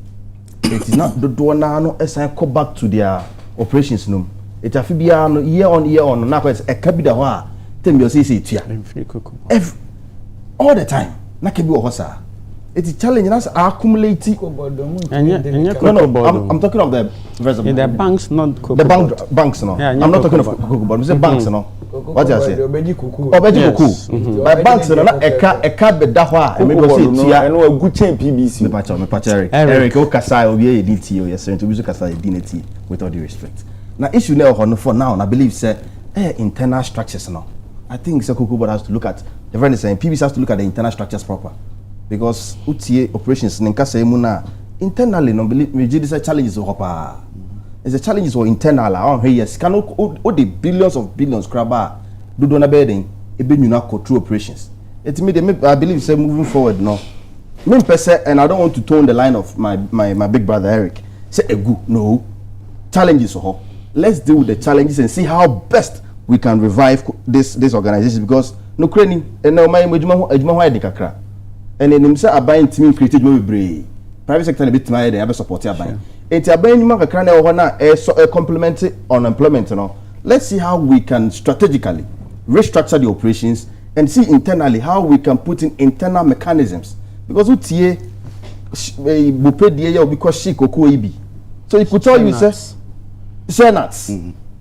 it is not the door now no assign go back to their operations no it have be year on now a capital wa tell me say tia all the time na kebi wo hosa it is challenge us accumulating I'm talking of the reservoir. The banks not Cocoa the banks no yeah, I'm not talking of Cocoa Board we say banks no what you say obeji kuku by banks no na eka beda ho a me go say tia eno agu chain PBC me patch Eric o kasa obi e DT o yes to be kasa e DNT with all the respect now issue na ho no for now I believe say internal structures no I think say Cocoa Board has to look at the friend is saying PBC has to look at the internal structures proper because utie operations ninka say mu na internally no believe me this challenges o hopa it's a challenges or internal on here yes can o the billions of billions craba do na bedding e be nyuna control operations it me I believe say moving forward no me person and I don't want to tone the line of my big brother Eric say egu no challenges ho let's deal with the challenges and see how best we can revive this organization because no crane and now my ejuma ho edikakra and then say aban team created we brave private sector bit my dey have support aban enti aban nyuma kakra na ho na complement unemployment no let's see how we can strategically restructure the operations and see internally how we can put in internal mechanisms because utie bupedie ya because she koko ibi so it could tell you say nuts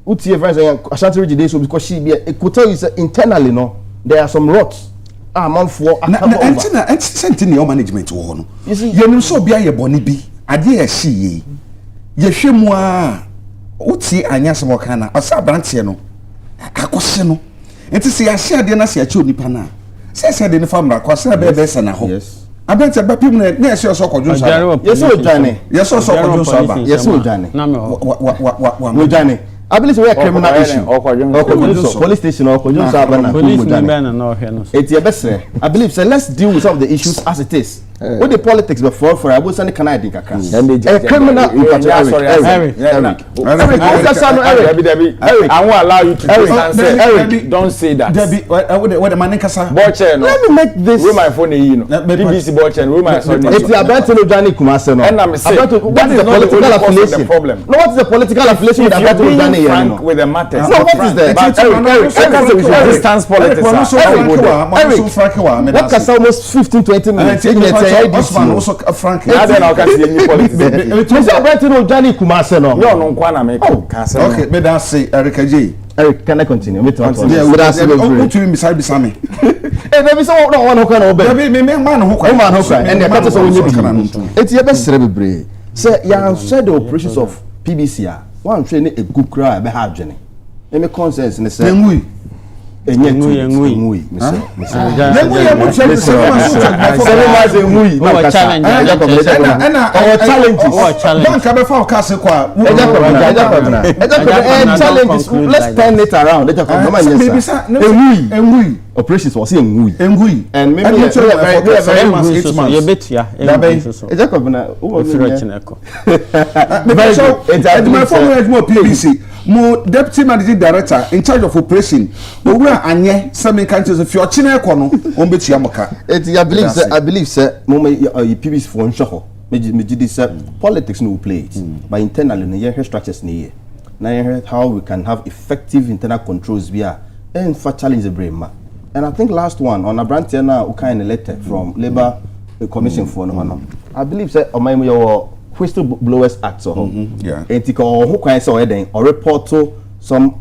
utie friends Ashanti region dey so because she be it could tell you say internally no there are some rots man for and sentini your management wo ho no yenim so bia ye boni bi ade ya hie ye hwemu a uti anya se moka na asa branche no akose no enti se ya hie ade na se ya che onipa na se de ne famra kwase be se na ho abranche ba pim na ye se so kodun sa yes o jane yes o so kodun sa ba yes o jane na me wa jane I believe we are criminal issue. Police station or police no it's best. I believe so let's deal with some of the issues as it is. What the politics before for I will send can I think a criminal Eric I won't allow you to Eric don't say that what the man kasa Boche no let me make this with my phone no BBC Boche no my son it's about to Johnny Kumase no and I'm saying what is the political affiliation problem no what is the political affiliation with about to Johnny frank with the matters no what is the distance politics what can almost 15-20 minutes Osman also frank I don't know can see any politics it's about to Johnny Kumase no no nkwana make okay me that say Eric J Eric, can I continue? Me too. Yeah, we that's go to me side besame. Eh, baby, so no one who can obey. Me man who can. Man who can. And the matter so we need. It's your best bebree. Say, ya share the operations of PBC. One train a good cry be hard journey. Any concerns in the say. Enye ngui. Let's turn it around. Operations was ngui. And maybe mo deputy managing director in charge of operation owura anye semi countries if your chine ekono on betia moka I believe say mo PBC for nsho ho me this politics no play it but internally no your structures ni Now how we can have effective internal controls via and for challenge the brain. And I think last one on a brand now we kind of letter from Labour Commission for no. I believe that on my Whistleblowers Act or who can say or report to some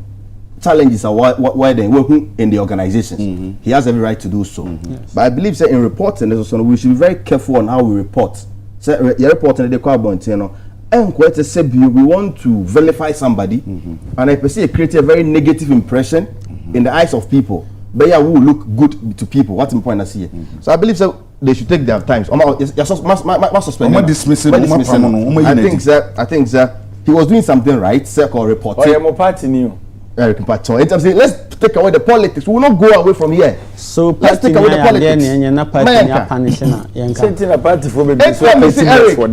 challenges are why they working in the organizations. He has every right to do so. Yes. But I believe that in reporting, we should be very careful on how we report. So you're reporting the Kwabena, you know, and quite a say we want to vilify somebody, and I perceive create a very negative impression in the eyes of people. But yeah, we will look good to people. What's the point I see? So I believe that they should take their times. I think that he was doing something right. Circle report. Eric Pacho. Let's take away the politics. We will not go away from here. So let's take away the politics.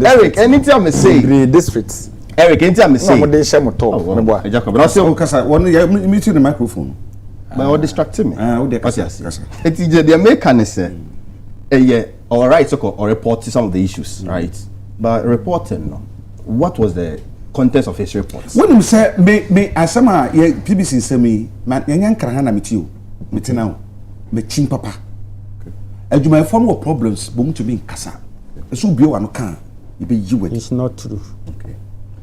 Eric, anytime I say districts. Eric, anytime I say. Meeting the microphone. But all distracting me. The American is all right, or report some of the issues, right? But reporting, what was the contents of his reports? When you say me asama PBC say me yan kran na metio metina me chin papa adwuma form of problems bom to be kasa so bio ano kan e be yiwe. It's not true. Okay.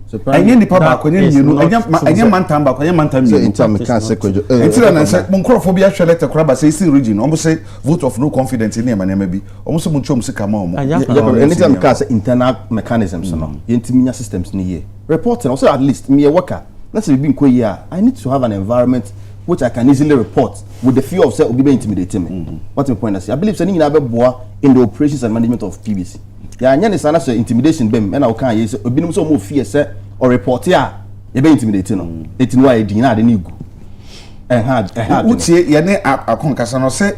So anya nipa ba ko nya mienu anya mantam ba ko anya mantam mienu so in can say kwejo entira na say mon krofobia hwe letter kraba say sin region omo say vote of no confidence in ema bi omo so mon chom sika ma omo anytime can say internal mechanisms no yentiminya systems ni ye reporting also at least me a worker let's be nko here I need to have an environment which I can easily report with the fear of say obi be intimidating me. What's my point? I believe say ni na be boa in the operations and management of PBC. Yeah, anya ni sana so intimidation bem na o kan ye say obi nim so mo fear say or report here you be intimidating no etin why din na de ni gu hard utie ye ne akonkasa no say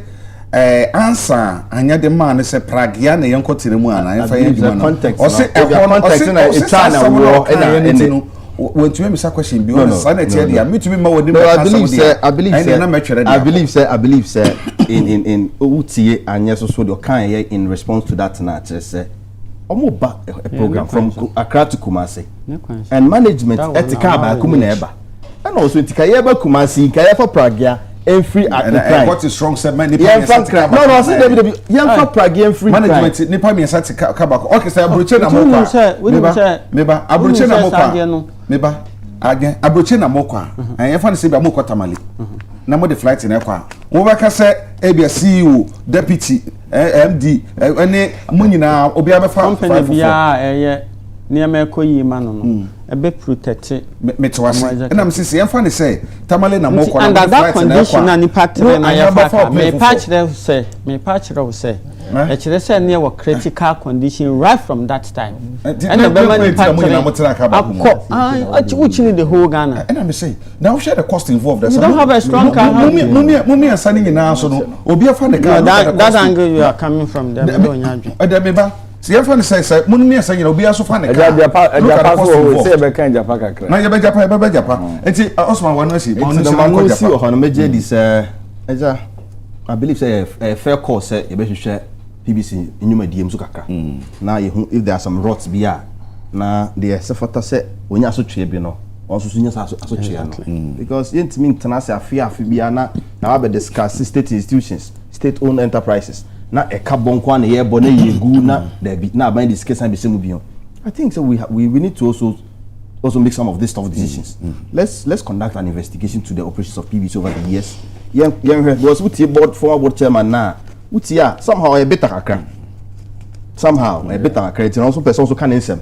answer anya de man say pragya na yen kotire mu ana yen fa yen djuma no o say context na e try na wo na when to me question be honest sanity there me to me ma wodi I believe say in utie anya so the kan here in response to that na say omo ba a program from Accra to Kumasi and management ethical ba kum na eba and also ethical eba Kumasi ka for Pragya and free at what is strong said man no say David yam for Pragya and free management nipa me say ka ba okay say abroche na mokwa meba abroche na mokwa meba Agya abroche na mokwa and yam fa say be mokwa tamale na mo the flight na kwa wo ba ka say ebia CEO deputy MD any munyina obi abefa company bia niam ekoyi ma no ebe protect metwase na msisi yemfa ne say tamale na mokwa and that condition na ni pattern na ya fa me patch them say e kire say near wa critical condition right from that time and the government which need the whole Ghana and I'm say now share the cost involved you don't have a strong car mummy asani na so no obi afa ne car that angle you are coming from there meba si yemfa ne say mummy asani na obi aso fa ne car so say be kan japa kakra na ye be japa enti Osman wanu si on no si o hono meje dis eja I believe say a fair course say you be hwehwe PBC inyuma DM so kakra na if there are some rots bia na the sefata say onya so twe bi no also sunya so twe no because yentimi ntana say afia bia na we discuss state institutions state owned enterprises na e ka bonko na ye bo na yegu na there be na ban discuss and be semu bi. I think so we need to also make some of these tough decisions. Let's conduct an investigation to the operations of PBC over the years. Young was with the former board chairman now. Somehow a bit akra. Somehow a bit akra. And also person also can answer.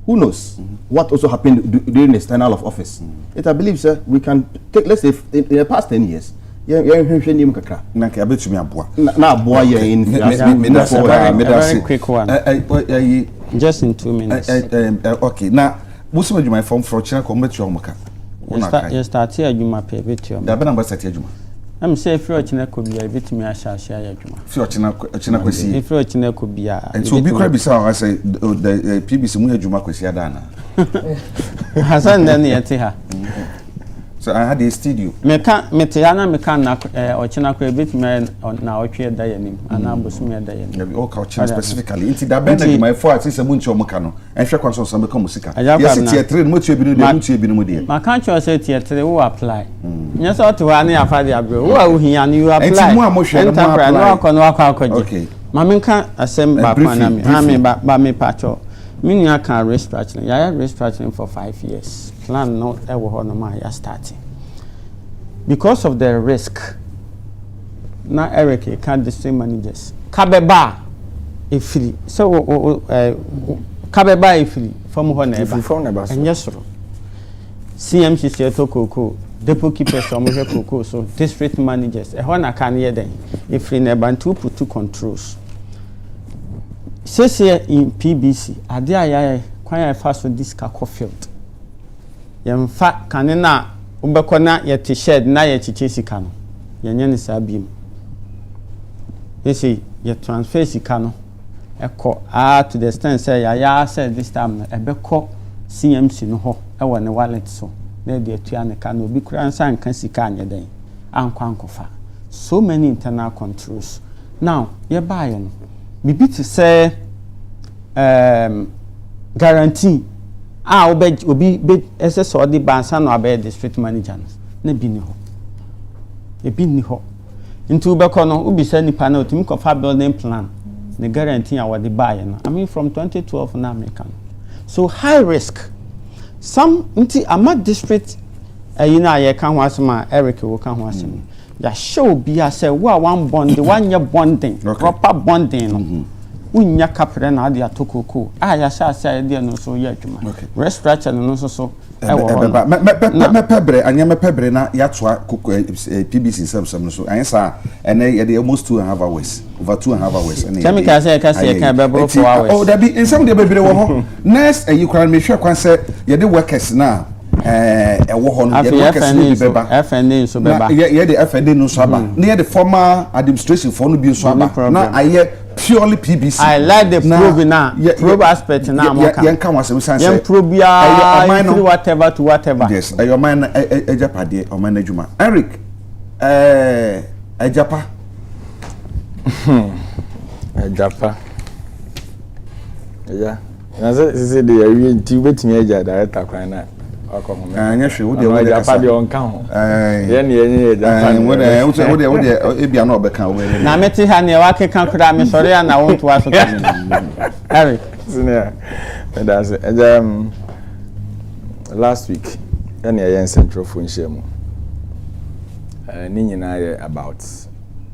Who knows what also happened during the tenure of office? I believe, sir, we can take. Let's say in the past 10 years. Young kakra. Na ke abetumi aboa. Na aboa ye in very quick one. Just in 2 minutes. Okay. Now, what's my form for China combat your maka? You start here, you map a bit. The number set here. I'm safe for China could be a bit me a share. China kwesi. If you're China could be a. And so be quite bizarre. I say the PBC Muya Juma kwesi adana. Hasn't then yet here. So I had a studio. Metiana mekana ochina kwa bit me na otwe da yanim ana bosume da yanim. All culture specifically. Inti da bend my fault since munchi omuka no. Enhwe kwanso so meka musika. Yes tier 3 no motu ebinu de mutu ebinu mu de. Maka cho say tier 3 wo apply. Nya so to wa na afa de abro. Wo ahia no you apply. Enti mu amohwe no apply. No akono akwaje. Okay. Ma menka asem ba kwana me. Ha me ba me pacho. Me nua kan restructuring. Ya restructuring for 5 years. Plan no e wo ho no ma ya starting. Because of the risk, now Eric can't district managers. Kabeba, if free. So, Kabeba, if free from Honeba. And yes, sir. CMC Toko, depot keepers from Coco, so district managers. A Hona can hear them. If free never to put two controls. Says here in PBC, I dare quite fast with this field. In fact, canina. Ubekona ya t-shirt na ya chiche sika no yenye ne sabim yesi ya transfer sika no ekọ to the extent say ya said this time ebekọ CMC no ho ewo ne wallet so na de atua ne ka no obi kura nsa nka sika anye den ankwa ankofa so many internal controls now ye buy no bibi to say guarantee obi be SS or the bansa no abe district manager na bi ni ho e bi ni ho nti ubekọ no ubi say nipa na otimi kofa building plan the guarantee our the buy no I mean from 2012 na American so high risk some nti ama district you know ye kan ho asema Eric wo kan ho asema ya show bi say one bond one year bonding proper bonding no unya kapre na ade atokoko ya sha sha ide no so ye adwuma restructure no so me pebre anya me pebre na ya toa PBC samsam no so anya sa ene ye dey almost 2.5 hours over 2.5 hours ene chemical say ka say ka be 4 hours oh that be in some dey bebre wo ho next you can make sure kwan say ye dey workers na wo ho no ye workers no be beba FNA so beba ye dey FNA no so aba na ye dey former administration for no bi so aba na aye purely PBC. I like the probe now. Probe aspect now. Yen can was say. Yen probe ya whatever to whatever. Yes. Your man Ejapa de or man Ejuma. Eric Ejapa. Ejapa. Yeah. Na say the area ti betimi eja director kwan na. Anya hwe wo de wo de Ejapa de onka ho. Ye ne yenye Ejapa. Wo de ebia na obeka wo. Na meti ha ne wa keka kura me sori ya na wonto aso ka. Eric. Senior. That's last week any yen central phone share mu. Ni nyina ye about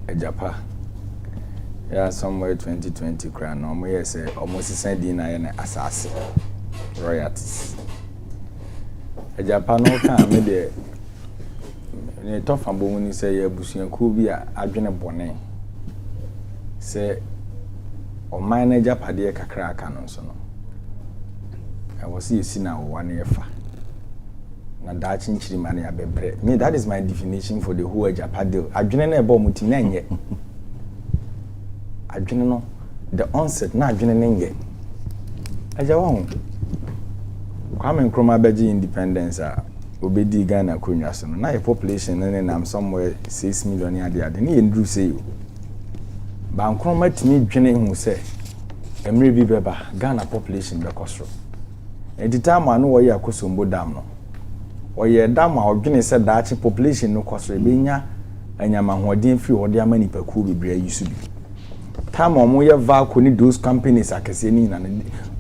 Ejapa. Yeah, somewhere 2020 crown no mo yes almost send din na ye na asase royalties. Ejapa no kan me de ne tofa bomu ni say ya busuanku bi a adwene bone say o man na Ejapa de kakra aka no so no I was see na one year fa na da chinchiri man ya bebre me that is my definition for the whole Ejapa deal adwene na ebo muti na nye adwene no the onset na adwene na nye Ajawa ho Kwame Nkrumah beji independence obedi Ghana konwa so no na your population na somewhere 6 million ade ni endru say you ba Nkrumah timi dwene hu say emre bi beba Ghana population be kosoro editama no wo ye akosombo dam no wo ye dam a odwene say daachi population no kosoro be nya anyama hoden free wo de amani paku bebre yusu bi time omo ye vaco ni those companies akese ni na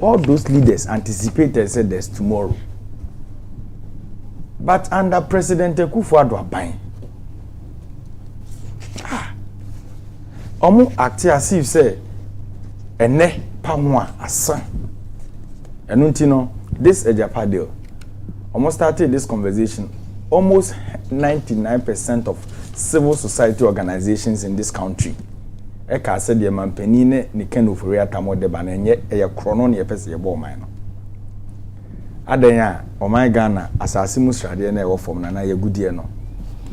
all those leaders anticipated said there's tomorrow but under President Akufo-Addo aban omo act as if say ene pamwa asa enu ntino this Ejapa deal almost started this conversation almost 99% of civil society organizations in this country eka said the mampani ne ken ofori atamo de ba na nye eye krono ne yepese ye bo man no adan a o my Ghana asase musrade na e wo form na ye gudie no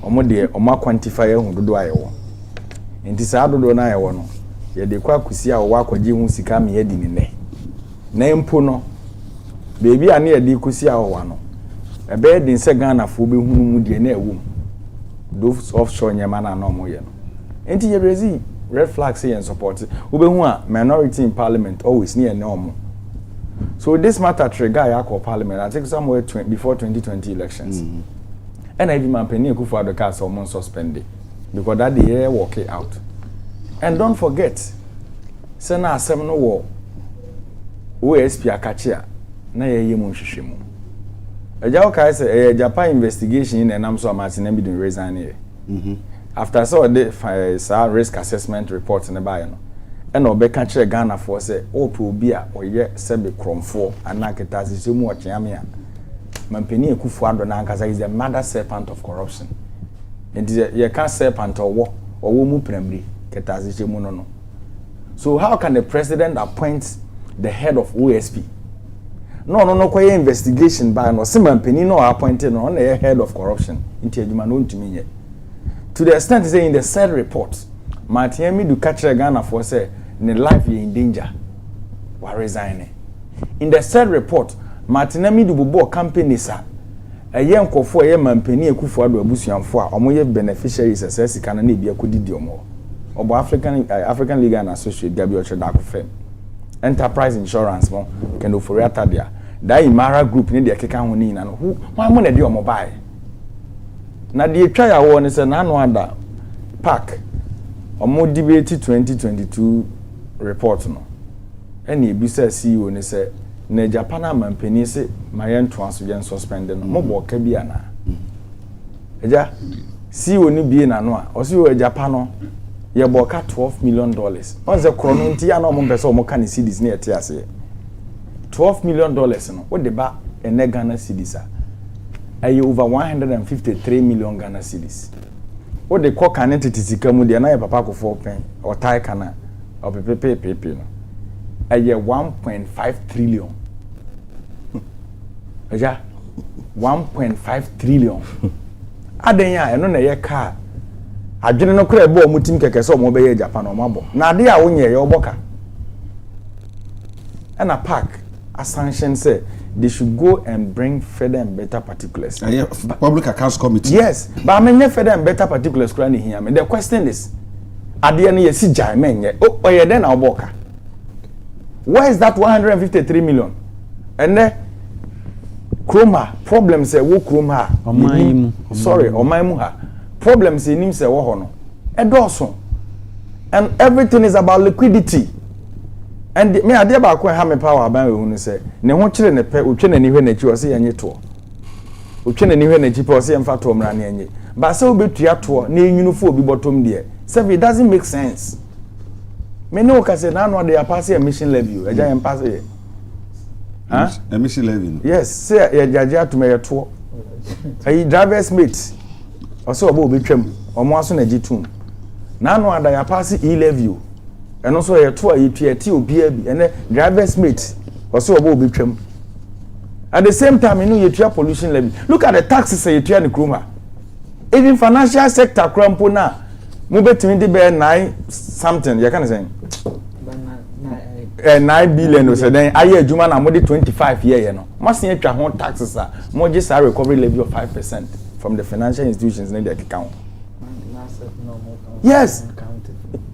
omo de omo quantify ehun dodo ayewo enti sa dodo na ayewo no ye de kwa kusi a wo akwaje hu sika me ye di ne na empo no beebi a na ye de kusi a wo no a bed in Sagana for be whom would near womb. Those offshore Yamana no more. Ain't you resi red flags here and support it? Ubehua minority in parliament always near normal. So this matter trigger Yako parliament, I think somewhere before 2020 elections. And I even my penny could for the cast or suspended because that the year walk it out. And don't forget, Sena Seminole War, OSP Akachia, na ye mun hwehwemu. Eja kai say Japan investigation and I'm so Martin and be resign here. After so the risk assessment report in the buy no. And obeka kire Ghana for say opo bi a oye sebe kromfo anaketa sisemu ochiame a mampeni ekufu ado na ankasa is the mother serpent of corruption. And ye can serpent owo mu primary keta sisemu no. So how can the president appoint the head of OSP? No kway investigation by no mampeni no appointed no the head of corruption into adwuma no ntumi ye. To the extent say in the said report Martin do catch Ghana for say ne life in danger wa resign. In the said report Martin do bobo companies a eye nkofo eye mampeni ekufu ado abusuanfo a omoye beneficiaries assess kana na bia kodidi omo obo African Legal and Associate Gabi Ocheda akofem enterprise insurance mo kendo for atadia that Imara group ne de keka ho ni na no wan mo na de omo bae na de etwa ya wo ne se na no ada park omo debate 2022 report no ene ebisa CEO ne se na Japan amampani se mayen toaso gen suspend no mo bo ka bia na eja CEO ni bie na no a o se o Japan no ye bo ka $12 million on ze krono nti ya na o mo pese o mo ka ne cedis na ete ase $12 million no what the ba ene Ghana cedis a aye over 153 million Ghana cedis. What the call can entity sikamu de na ye papa ko 4 pen or tie kana or pepe no aye 1.5 trillion. Aja 1.5 trillion. Aden ya eno na ye car adwene no kra ebo omutim keke so mo be ye Japan o mabo na ade a wonye ye oboka and a park a sanction say they should go and bring further and better particulars. Public Accounts Committee. Yes, but I mean further and better particulars. The question is, at the end you see Jaimen, oh yeah, then I'll walk. Where is that 153 million? And then Chroma problems say wo Chroma. Sorry, Omaimuha. Problems in him say wo hono. Edoso. And everything is about liquidity. And me ade ba ko ha me power ban we hunu se ne ho kire ne pe otwe na ni hwe na chi o se yenye to otwe na ni hwe na chi pe o se emfa to mra na yenye ba se obetua to na enyunufo obi bottom de se it doesn't make sense. Me no ka se na no de ya pass emission levy eja yem pass e emission levy. Yes, se ya jaje atuma ye to ayi drivers mate o se obo obetwam omo aso na gitum na no ada ya pass e levy. And also a tour EPT obi and driver's mate or so about betwem. At the same time, you know you pollution levy. Look at the taxes you in the Kruma. Even financial sector crampo na move to be 9 something. You can say 9 billion or so then I hear Juma na more 25 year, you know. Must need to have taxes more just a recovery levy of 5% from the financial institutions in the account. Yes.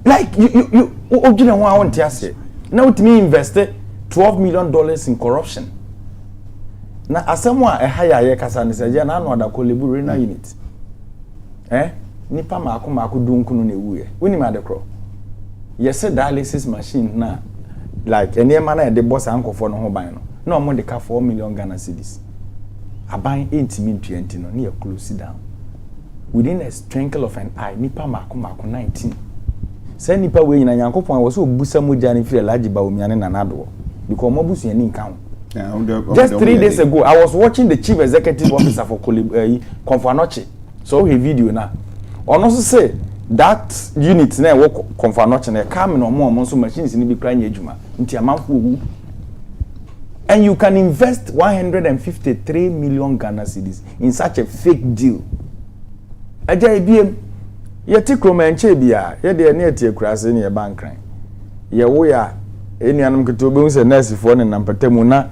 Like you want to say now to me invested $12 million in corruption. Now as someone a higher kasani say na no ada kolebu na unit. Nipa mako dunkunu na ewuye. Woni ma de kro. Yes dialysis machine na like any man na de boss ankofo no ho ban no. Na omo de ka 4 million Ghana cedis. Aban 8 million 20 no na close down. Within a twinkle of an eye nipa mako 19. Say nipa we nyina Yankopon wo so obusa moja ni firi laji ba omiane na nado because mo busu ani nkan. Just 3 days ago I was watching the chief executive officer for Konfanoche. So he video na ono so say that unit na wo Konfanoche na come no mo so machines ni bi kra nya adwuma nti amanfo owu. And you can invest 153 million Ghana cedis in such a fake deal. Aja ebiem ye tikroma enche bia ye de ne etie kurase ne ye bankran ye wo ya enuanum keto be hu se nurse fo ne nampatamu na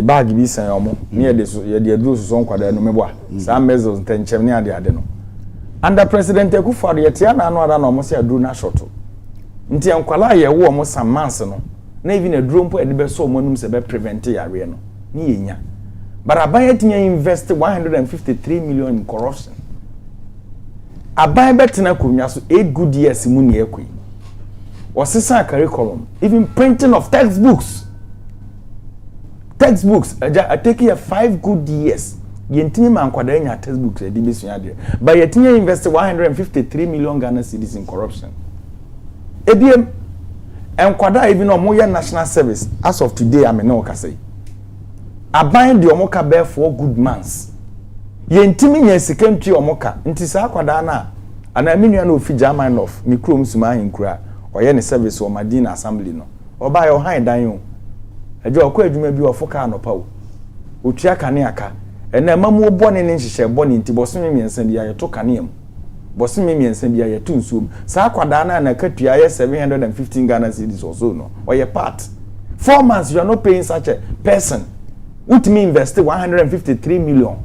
bag bi san omo ne ye de aduro so nkwada no mebo a sa measles ntenchem ne ade no under president Akufo-Addo yete na anu ada na omo se aduro na shoto nti enkwala ye wo omo some months no na even aduro mpo ede be so omo num se be prevent yare no ni yenya but aban tinya invest 153 million in corruption aban betena konwa so 8 good years mu ne ekwi wasisa curriculum even printing of textbooks are taking 5 good years yentini man kwada nya textbooks e di besuya de but yetinya invest 153 million Ghana cedis in corruption ebiem enkwada even omo ye national service as of today am na okasai aban de omo ka be for good months yentimi nya secondary omo ka nti sa kwada na ana menua na ofi German of mikrom suma ahinkura oye ne service o Madina assembly no oba yo han dan yo eje okọ adwuma bi ofoka anopa o otua kane aka ena mamu obone ne nhihye bone nti bosome miensan bia yeto kane am bosome miensan bia yeto nsuom sa kwada na katua ye 715 Ghana cedis also no oye part 4 months you are not paying such a person with me invest 153 million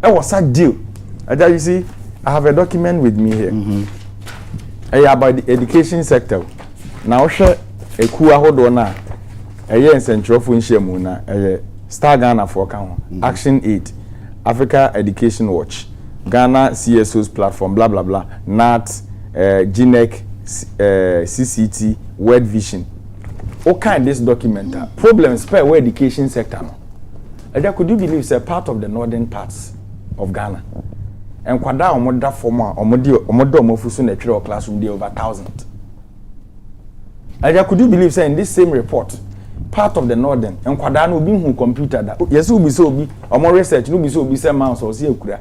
that was a deal. Aja, you see I have a document with me here about the education sector now share a kuwa hodo na nsentro nhyiamu na Star Ghana for kan Action 8 Africa Education Watch Ghana CSO's platform blah blah blah NAT GNEC CCT World Vision all kind this document problems per where education sector no could you believe it's a part of the northern parts of Ghana and kwada omoda forma omodo omofusu na three classroom dey over 1,000 could you believe say in this same report part of the northern and kwada no bi hu computer da yes we be so bi omo research no be so bi say mouse or see akura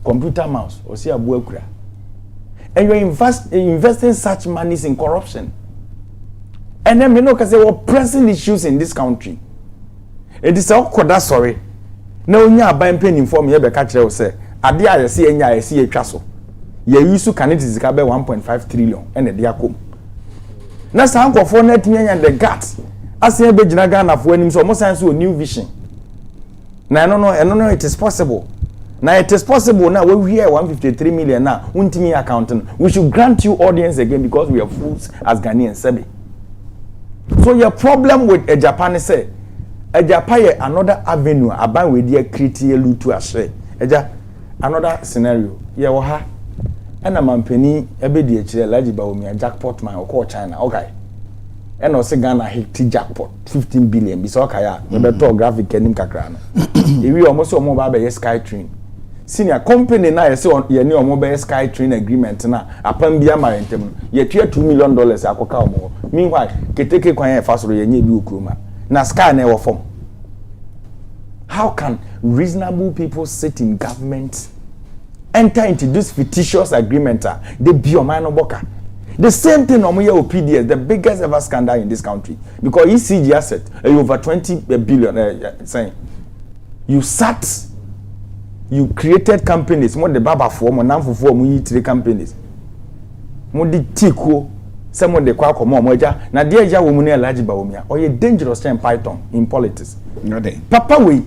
computer mouse or see abu akura and you investing such monies in corruption and then me know cause we pressing issues in this country it is all kwada sorry na onya aban pen inform ye be ka kire o say ade a yesi enya yesi etwa so ye yusu kaniti ka be 1.5 trillion and de akom na sa ankofo na tinya the guts asen be gina Ghana fo anim so mo san so new vision na no it is possible na it is possible na we hear 153 million na untimi accounting we should grant you audience again because we are fools as Ghanaians sabi so your problem with a Japan say a Japan another avenue aban we dey create lutu ashe eja another scenario ye wo ha ena mampani ebedi akire laji ba omi jackpot man okọ China okay ena o se Ghana hit jackpot 15 billion bi so okay ya we beto graphic enim kakra no ewi omo so omo ba be Sky Train senior company na ye se ye ni omo be Sky Train agreement na apam bia ma yentem ye tua $2 million akoka omo meanwhile keteke kwan ye fasoro ye nya bi okroma na Sky na e wo form. How can reasonable people sit in government, enter into this fictitious agreement? They be your man boka. The same thing on your PDS, the biggest ever scandal in this country. Because ECG asset, over 20 billion, saying you created companies, more the Baba form, or Namfu form, we 3 companies. More the Tiko, some of the Kwako Moja, na dear ya woman eligible womia, or a dangerous time python in politics. No day. Papa we.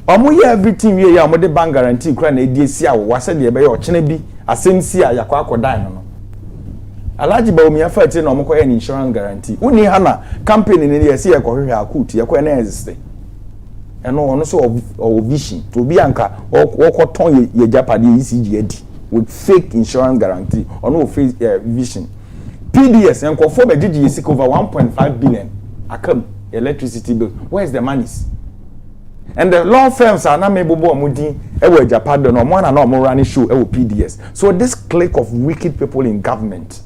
Omo ye everything we ya omo de bank guarantee kra na ediesia wo wase de be ye ochene bi asemsi a yakwa akodan no alaji ba omi afa ti na omo ko ye insurance guarantee uni ha na company ni ye se ye ko hwehwe akuti ye ko na exist eno ono so o vision obi anka wo ton ye japade ECG edi with fake insurance guarantee ono o fake vision PDS enko fo be gigi yesik over 1.5 billion akam electricity bill where is the monies. And the law firms are not able to mudi ewe Japan no mo na no mo running show ewe PDS. So this clique of wicked people in government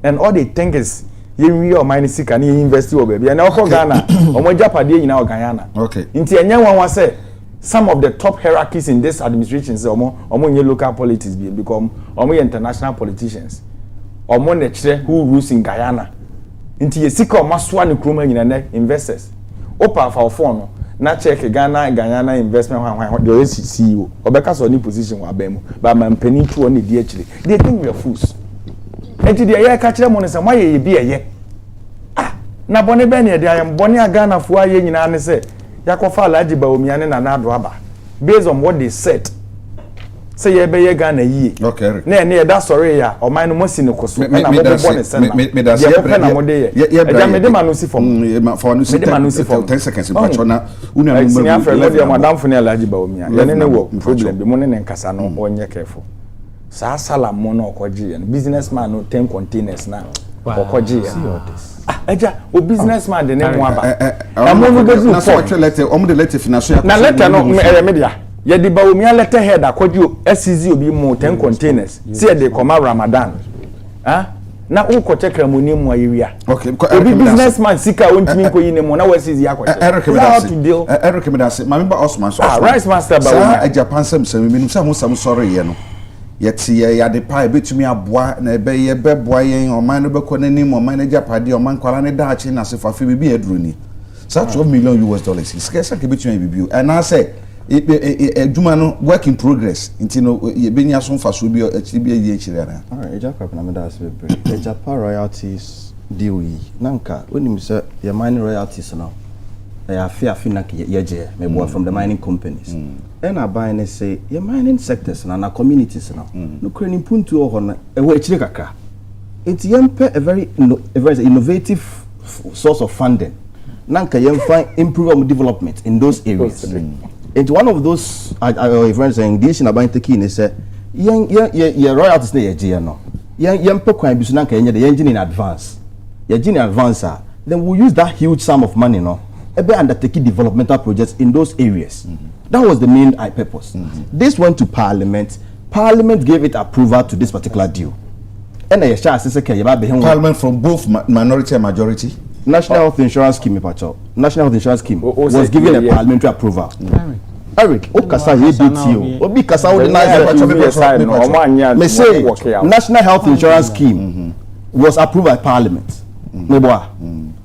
and all they think is you your money sick and invest your baby and oko Ghana omo Japan dey na Ghana. Okay. Nti enye wan say some of the top hierarchies in this administration say omo nye local politics because omo international politicians. Omo ne kire who rules in Guyana. Nti ye sika omo so an kroma nyina na investors. Opa for phone na check Ghana investment the CEO obeka so any position wa bemu but man penny to on the actually they think we are fools and the year catch them on some why ye be a ye na bone be ne de ayam bone agana fo aye nyina ne se yakofa alaji ba omi ane na nado aba based on what they said say ye be ye Ghana yi okay na ne da sorry ya o man no mosi ne koso na mo bone se na me da se na mo de ye eja me de manu si fom for no si 10 seconds patcho na unu anu me afre mo de madam fo ne alaji ba omi ya ne wo problem bi mo ne nkasa no onye careful sa sala mo no okoji ye businessman no 10 containers na okoji ye eja o businessman de ne mo aba mo no go na so letter o mo de letter financial na letter no media ye di ba omi letter head akoji SCZ obi mo 10 containers see dey come Ramadan na uko check ramoni mu ayewia okay obi businessman sika ontimi ko yine mo na SCZ akoche Eric Medase mamemba Osman so rice master ba omi a Japan sam minum sa ho sam sorry ye no yeti ya de pa betumi aboa na ebe ye beboa yen oman no beko nanim oman na Japade oman kwala ne da achi na sefafe bibi edruni sa $12 million sika ke betumi bibi and I say eduma no work in progress nti no ye benya so mfaso bi bi ye chire na alright eja kwapena me da se be eja pa royalties deal yi nanka onim se ye mining royalties now ya fi na ye je me boy from the mining companies and I buy and say your mining sectors na communities now no krani puntu o ho na e wo chire kakra it yempe a very innovative source of funding nanka yem find improve development in those areas. It's one of those friends saying this in about taking is your royalties na ye no yem pe kwan bi so nanka yenye the engine in advance your engine in advance then we'll use that huge sum of money no ebe undertaking developmental projects in those areas. That was the main purpose. This went to Parliament. Parliament gave it approval to this particular deal. And Parliament from both minority and majority. National Health Insurance Scheme, National Health Insurance Scheme was given a parliamentary approval. Eric, Okasa he did Obi Kasa me say National Health Insurance Scheme was approved by Parliament.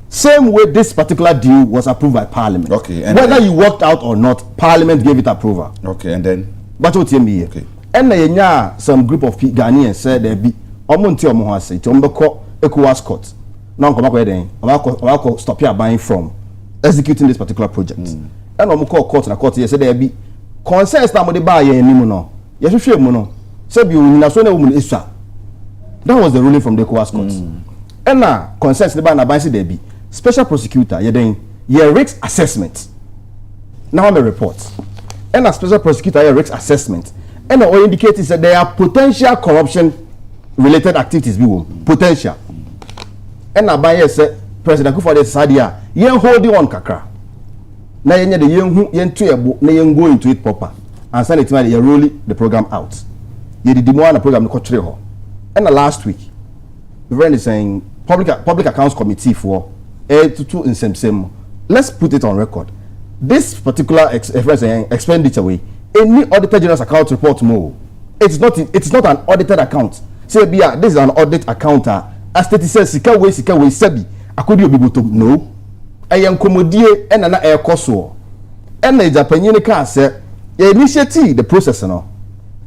Same way this particular deal was approved by Parliament. Okay. And whether you worked out or not, Parliament gave it approval. Okay, and then? But what you mean? Okay. And then some group of Ghanaians said there be omonti omo say tombeko ECOWAS court. Now come back then. Omako stop here buying from executing this particular project. And omo call court na court said there be concerns na mo dey buy here nimu no. Ye hwehwe mu no. Say bi onina so na wo mu esa. That was the ruling from the ECOWAS court. And na concerns na buy say there be special prosecutor, your risk assessment. Now I'm a report. And a special prosecutor, your risk assessment. And all indicates that there are potential corruption related activities. Potential. And now by say President Kufuor Sadia, yen holding on kakra. Now yen the yen to yen go into it proper. And send it to you rolling the program out. You did the program no. And last week, the friend is saying public accounts committee for in same. Let's put it on record. This particular expenditure way, any auditor general's account report more. It's not an audited account. Say this is an audit account. As it says sika we sebi akodi obi botom no. Ayen komodie and na air koso. And na Japanese ka say initiate the process no.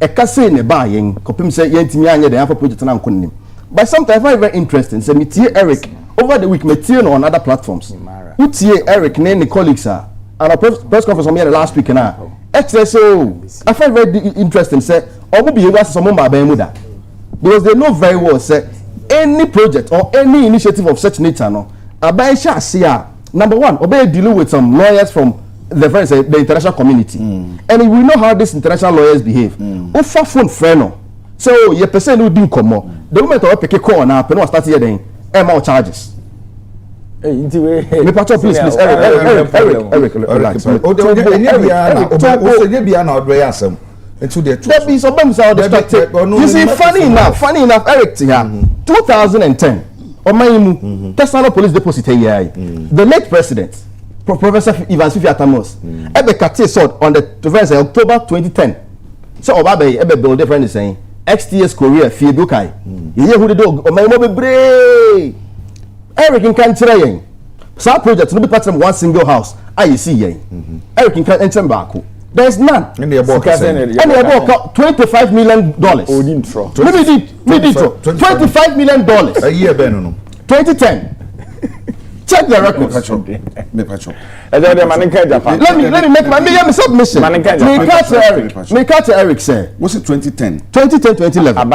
E ka say ne ba yen kopim say yentimi anye the project na nkonim. But sometimes I find very interesting. Say me tie Eric over the week, material on other platforms. Utie Eric, and colleagues and a press conference on here last week now. XSO, I find very interesting. Say, or will be some because they know very well. Say, any project or any initiative of such nature, no, Abaisha Sia. Number one, obey dealing with some lawyers from the international community, and we know how these international lawyers behave. Offer phone friend, so your person who didn't come more. The moment I pick a call now, I start here then. More charges. Me patch please, Eric, relax. There be some are distracted. You see, funny enough, Eric, 2010, Omaimu, Tesla Police Deposit here. The late president, Professor Ivan Fifiatamos, Ebekati sword on the October 2010. So Obabe, Ebe Bill different is saying. XTS Korea fie bukai ye hu de dog o mai mo bebre Eric kan tire yen sa project no be part of one single house I see yen Eric kan enter back there's none and they about $25 million odintro me did $25 million a year ben no 2010 Check the records. Let me make my submission. Me catch Eric say. Was it 2010? 2011.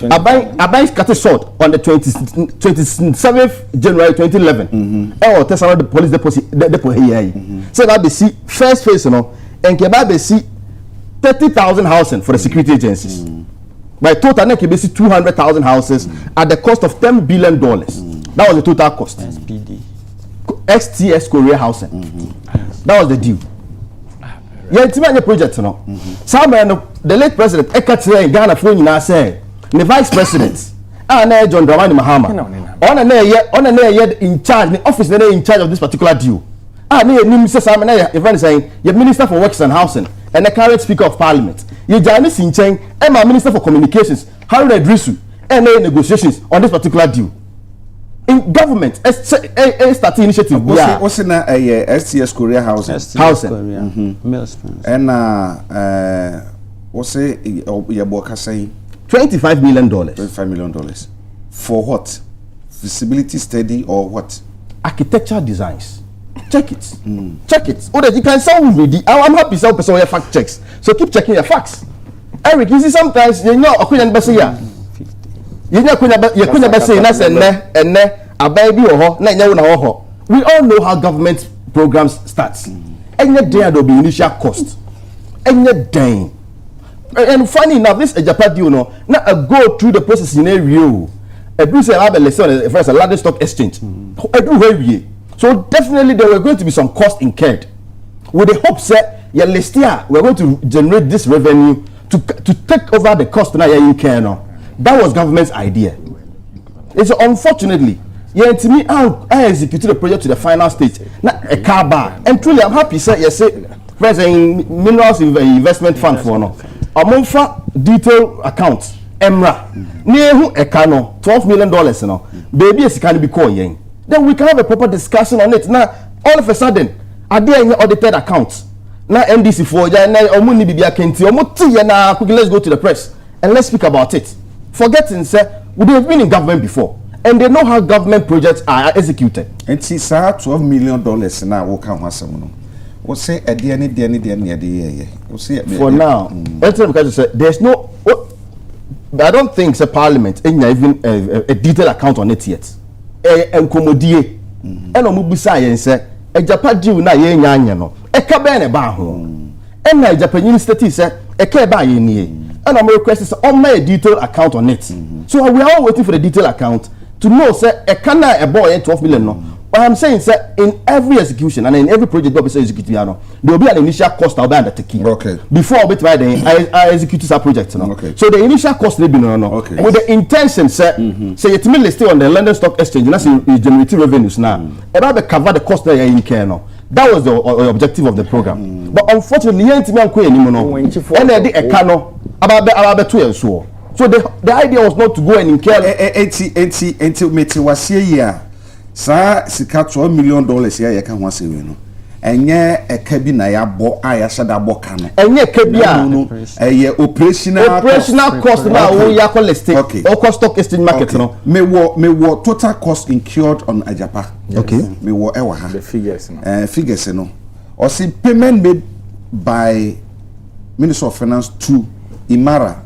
Abai cut short on the 27th January 2011. Oh, test the police depot here. So that be see first phase, you know, and keba be see 30,000 housing for the security agencies. By total, ne kebe see 200,000 houses at the cost of $10 billion. That was the total cost. SPD. XTS Korea housing. That was the deal. Yeah, it's a project, you know. The late president, Ekatire in Ghana, for you say, the vice president, John Dramani Mahama, on in charge, the office in charge of this particular deal. Mr. Simon, if saying, you're Minister for Works and Housing and the current Speaker of Parliament. You're Janice Sincheng and my Minister for Communications, Harry Drisu, and negotiations on this particular deal. In government, starting initiative. What's in a STS Korea housing? And what's your book saying? $25 million. $25 million. For what? Feasibility study or what? Architectural designs. Check it. Check it. Oh, that you can sound ready. I'm happy to person your fact checks. So keep checking your facts. Eric, you see sometimes you know Akuyan Basia. You know Akuyan Basia, that's and a baby or ho. We all know how government programs starts. And yet there will be initial cost. And yet then. And funny enough, this Japan deal, no, now I go through the process in a review. A Bruce have a lesson first a London Stock Exchange. I do very. So definitely there were going to be some cost incurred. With the hope that yeah, last year we're going to generate this revenue to take over the cost now in care now. That was government's idea. It's unfortunately, yeah, to me, I executed the project to the final stage. Now a car bar. And truly I'm happy say yes, President Minerals Investment Fund for no. Amonfa detailed account. Emra. Near who a cano, $12 million, you know. Baby is can be called yen. Then we can have a proper discussion on it. Now, all of a sudden, are there any audited accounts? Now, MDC for Omuni Bibia Kenti, Omuti, now quickly let's go to the press and let's speak about it. Forgetting, sir, we have been in government before, and they know how government projects are executed. And see, sir, $12 million now will come with someone. We'll say at the end, we'll see for now. Because there's no, I don't think the Parliament ain't even a detailed account on it yet. Enkomodie eno mu bisa yen se ejapa diu na ye nyanya no e ka be ne ba ho en na Japanese state se e ka ba ye nie and I'm requesting say on my detailed account on it. So we are all waiting for the detailed account to know say e can na e boy 12 million no. But I'm saying say in every execution and in every project that we execute there will be an initial cost I'll be undertaking. Okay. Before we try then I execute this project no. Okay. So the initial cost will be no. Okay. With the intention say say it will stay on the London Stock Exchange and that's generating revenues now. About to cover the cost that you incur no. That was the objective of the program. But unfortunately you ain't me anko anymore no. And the ekano about 2 years so. So the idea was not to go and incur meti was here. Sa sika $12 million ya yeka ho asewe no enye eka na ya bo aya shada bo ka no enye eka bia eye operational cost na wo ya collect or cost stock exchange market no me wo total cost incurred on Ajapa. Okay. Me wo ewa ha the figures no or see payment made by Minister of Finance to Imara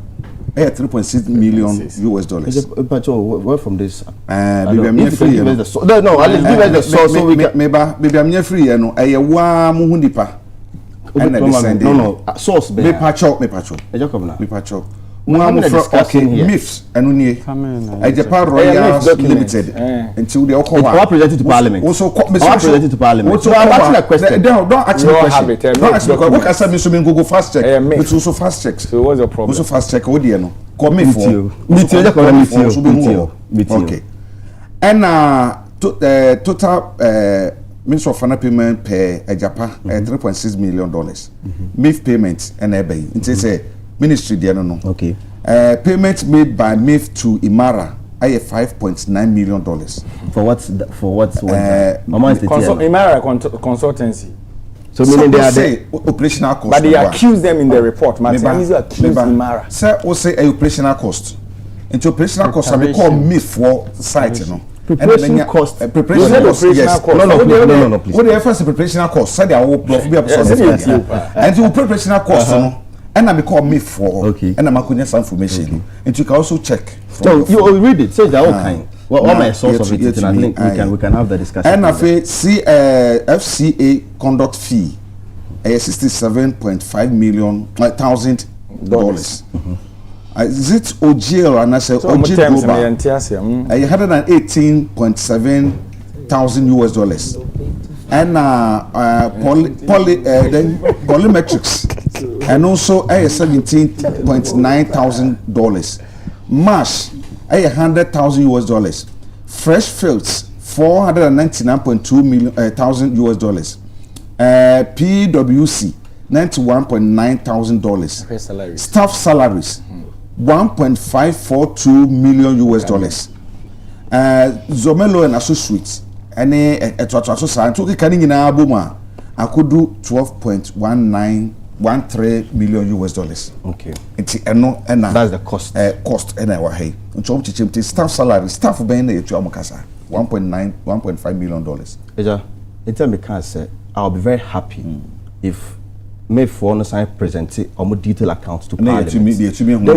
3.6 million US dollars. But where from this? No, at least give us the source so we can. Maybe I'm free. No, I wa muhundipa. No, source. Me pacho. Okay, myths. Anunie. Ajapa Royal Limited. Until they all come. It's presented to Parliament. Also, presented to Parliament. So I'm asking a question. Don't actually question. Don't actually question. What I said, Mr. Google fast check. It's also fast check. So what's the problem? Also fast check. What do you know? Come for. Okay. And total Minister of Finance payment per Ajapa $3.6 million. MIF payments and ebay. It is a ministry there no. Okay. Payments made by MIF to Imara are $5.9 million. For what? Imara consultancy. So meaning they are the operational cost. But they accuse them in the report. Martin is accused Imara. Sir, we say operational cost. Into operational cost, I call MIF for site, you know. preparation cost. Preparation cost. Yes. No, please. What the first preparational cost? Said I will be able to and you preparational cost. And I call me for. Okay. And I'm going to some information. And you can also check. So you will read it. Say the whole kind. Well, all my source of it. And I think we can have the discussion. And I say FCA conduct fee. $67.5 million $1,000. Is it OGL and I say OGL Global? $118.7 thousand US. And polymetrics and also $17.9 thousand. Mash $100,000 US. Fresh fields $499.2 thousand US. PWC $91.9 thousand. Staff salaries $1.542 million US. Zomelo and Associates any etoato sa nto kika ni nyina aboma akodu $12.1913 million US. Okay. It's eno ena that's the cost. Cost ena wa hey. Ncho chichimti staff salary staff ben na yetu amukasa $1.5 million. Eja, in terms can say I'll be very happy if May for no sign present or more detailed accounts to Parliament. Then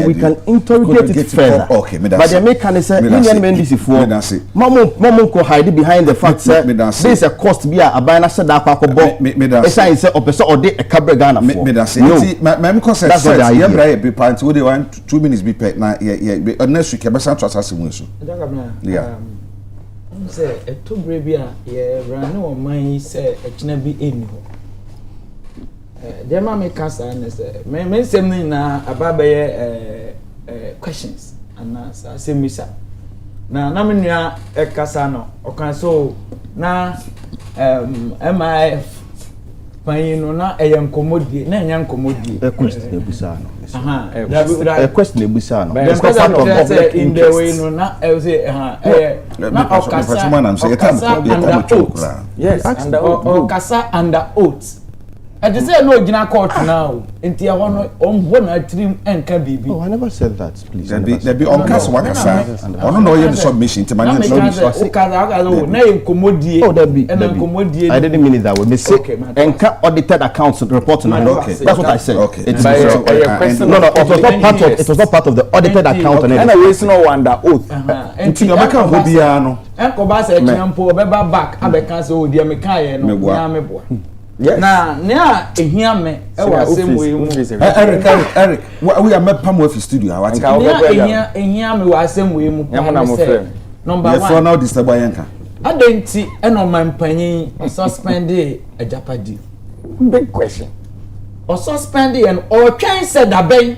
we can interrogate it further. Okay, but the American say Indian men this for Mamo ko hide behind the fact that this is a cost be a buying said that kwako e say say opese or dey e kabre Ghana for. Me say my concept that's what I be party we dey want 2 minutes be pay na next week e be san to asase so. Yeah. Say e to brebi a ye run no man say e kina bi eni ho. Dema me kasa na say me sem ni na ababaye questions and say misa na me nua e kasa no o kan so na MIF pan no na e yankomodie na nya nkomodie e question e busa no e question e busa no because part of public in the way no na e say na o kasa yes under o kasa under oath. I just say no gina court now. Enti ya hono na trim enka bibi. Oh, I never said that, please. There be on case wakasa. Ono no ye submission to man. Na enkomodie. Oh, there be. Enkomodie. I didn't mean it that way. Me say enka audited accounts report now. Okay. That's what I said. Okay. It was not part of the audited account and I was no under oath. Enti no meka ho bia no. Enko ba say champo beba back abeka say odi me kan ye no nya me boa. Yes. Na ehia me e wa semwe mu. Eric, we are mepam with studio ha wati. Ehia me wa semwe mu. Number 1. For now this tabayanka. Adenti e no man panyin suspend ajapadi. Big question. O suspend and o twen said aben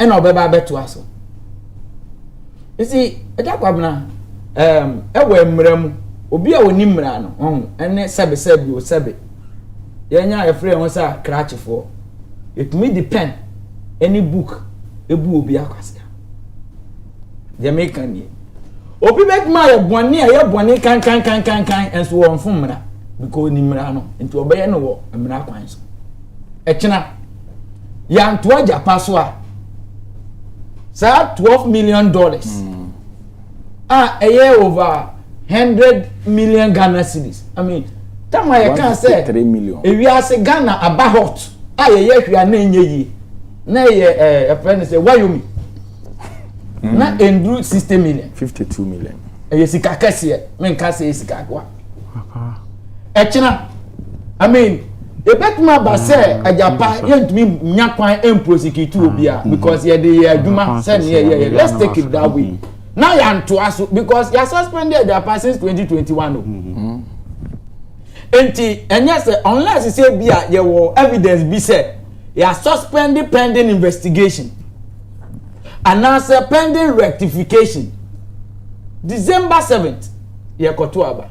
e no beba beto aso. You see, Kwabena e we mram obi a woni mra no ene sebe o sebe yenya efre won sa cratch for it me depend any book ebu obi akwase Jamaican ni obi bet ma ye bone kan enso won fun mra because ni mra no enti obeye no wo mra kwan so e kina ya nto ajapa so a sa $12 million eye over 100 million Ghana cedis. I mean, tama ya kan say 3 million. If you say Ghana about ye hwia na enye yi. Na ye a friend say Wyoming. Na endru 60 million. 52 million. E sika kase men ka say sika kwa. Echina. I mean, e betuma ba say ajapa yentumi nya kwan prosecute obi a because ye dey aduma say ye let's take it that way. Now you are to us because you are suspended their past since 2021. Enti and yes, unless you say be your evidence be said, you are suspended pending investigation. And now say pending rectification. December 7th, you koto aba.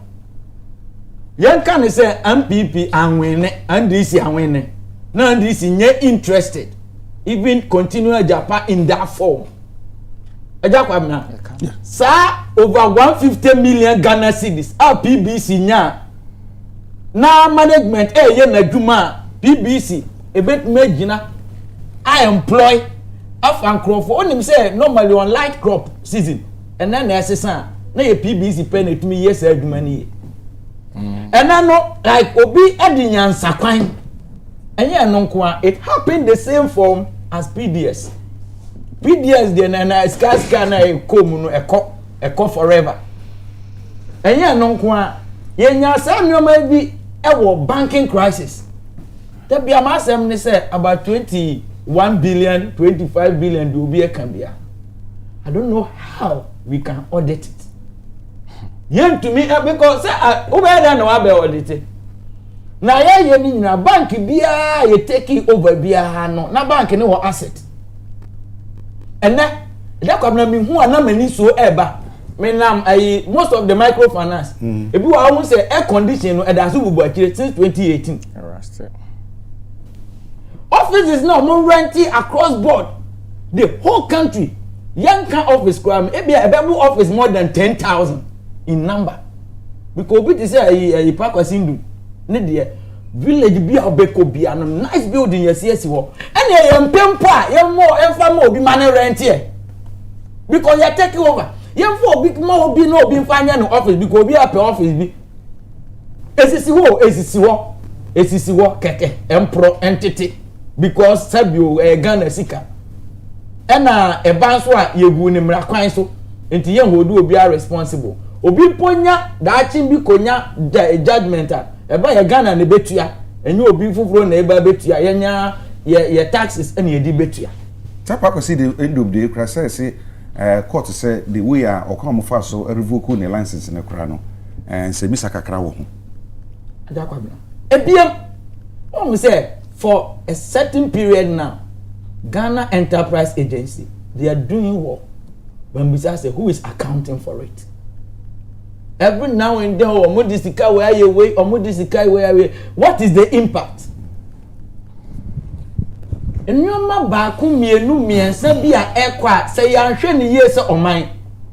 Yen can say MPP and win and this and win. Now this is interested. Even continue Japan in that form. Agya Kwabena. Sa over 150 million Ghana cedis a PBC nya na management ye na dwuma PBC ebet magina I employ af and crop for onim say normally on light crop season and then assessor na ye PBC pen etumi yes adwuma ni ena no like obi adinyansa kwan enye no nko a it happened the same form as PDS the na ska na ekomu no eko forever enye no nko a yenya asamioma bi ewo banking crisis that be amasem ni say about 21 billion 25 billion do be can be I don't know how we can audit it yen to me because say obeda na wa be audit it na ye ni nyina bank bia ye take over bia no na bank ni wo asset ene da kwabna mi hu ana mani so eba me nam most of the microfinance ebi wa hu say air condition no edaso bubu akire since 2018 offices now more renting across board the whole country young office crime ebi a office more than 10,000 in number because we say a park asindu ne de village bia obeko bia no nice building yes wo and yam pempa yam more emfa more obi man rent here because you take over yam for big more obi no obi fanya no office because obi apɛ office bi esisi wo keke empro entity because sabio Ghana sika ena eba so a yegu ni mra kwan so enti ye hodu obi are responsible obi ponya daachi bi konya judgment eba ye Ghana ne betua enye obi fufuro na eba betua yenya ye taxes ena ye di betua tapa ko see the end of the day say court say the way a okom fa so revoke the license na kra no say misa kakra wo ho ada Kwabena ebiem o say for a certain period now Ghana Enterprise Agency they are doing work when we say who is accounting for it every now and then omodisika where you way omodisika where what is the impact enyoma ba ku mienu miensa bi a ekwa say yanhwe ne yese oman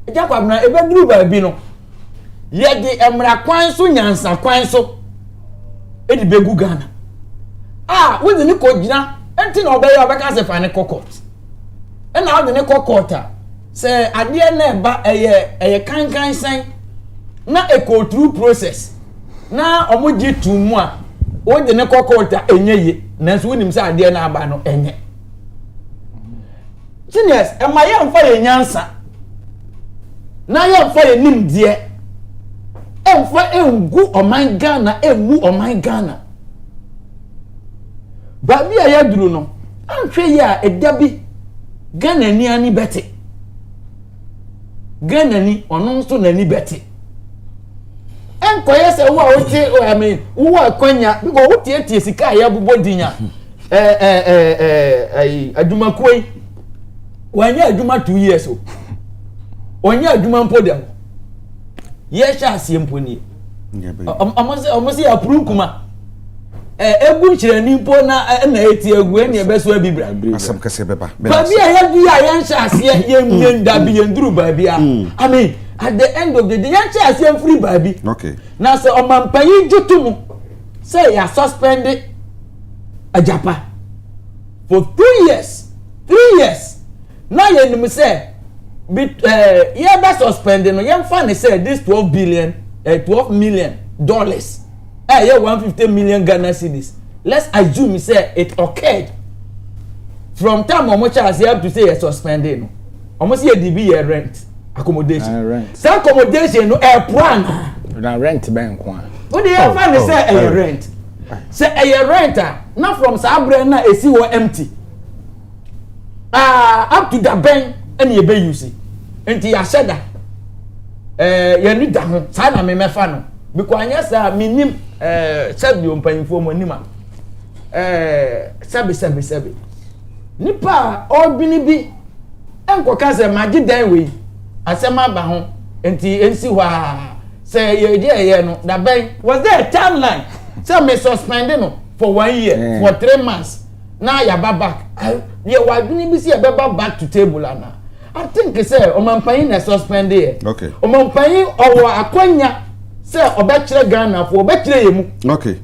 Agya Kwabena ebeduru ba bi no ye de emra kwan so nyansa kwan so edi begu Ghana we de ni ko gina enti na obeya obeka se fa ne court e na de ne court se ade na eba eye kankan san na e go through process na omoji tumu a o de ne court enye ye na so wonim se ade na aba no enye genius e ma ye mfa ye nyansa na ye mfa ye nimdie emfa engu oman Ghana emu oman Ghana babi a yaduru no anhwe ya edabi Ghana ni ani bete Ghana ni ono nso na ni bete enkoye se wo a otie I mean wo akwanya because wo tie sika ya bubo dinya aduma koi wanya aduma 2 years o onya aduma mpodem ye sha asiempo ni amosi approve kuma ebu nchire ni mpo na eti egu eni ebeso abibra asam kase beba babi a yadu ya yansha asie yemyen dabi yenduru babi a I mean at the end of the day yansha asie free babi okay na se omampanyi jutumu say ya suspended Ajapa for 2 years 3 years na yenim say ye be suspended no yem fa ne say this 12 million dollars yeah, 150 million Ghana cedis. Let's assume say it occurred from time how much as you have to say suspended. Almost here DB rent accommodation. Rent. So accommodation no plan. Na rent bank one. What do you find say a rent? Say a renter not from Sabre na esi wo empty. Up to the bank and you be use. Enti ya sheda. Ya ni da ho. Sa na me mefa no. Because anyasa minim sabi ompanyimfo mo nima sabi nipa obini bi enkoka se magi dan we asema ba ho enti ensi hwa se ye ye no da ben was there a timeline say me suspended no for 1 year for 3 months now ya back ye wadini bi se ye back to table ana I think say omampanyin na suspended okay omampanyin owo akwanya say obekire Ghana for obekire yemu okay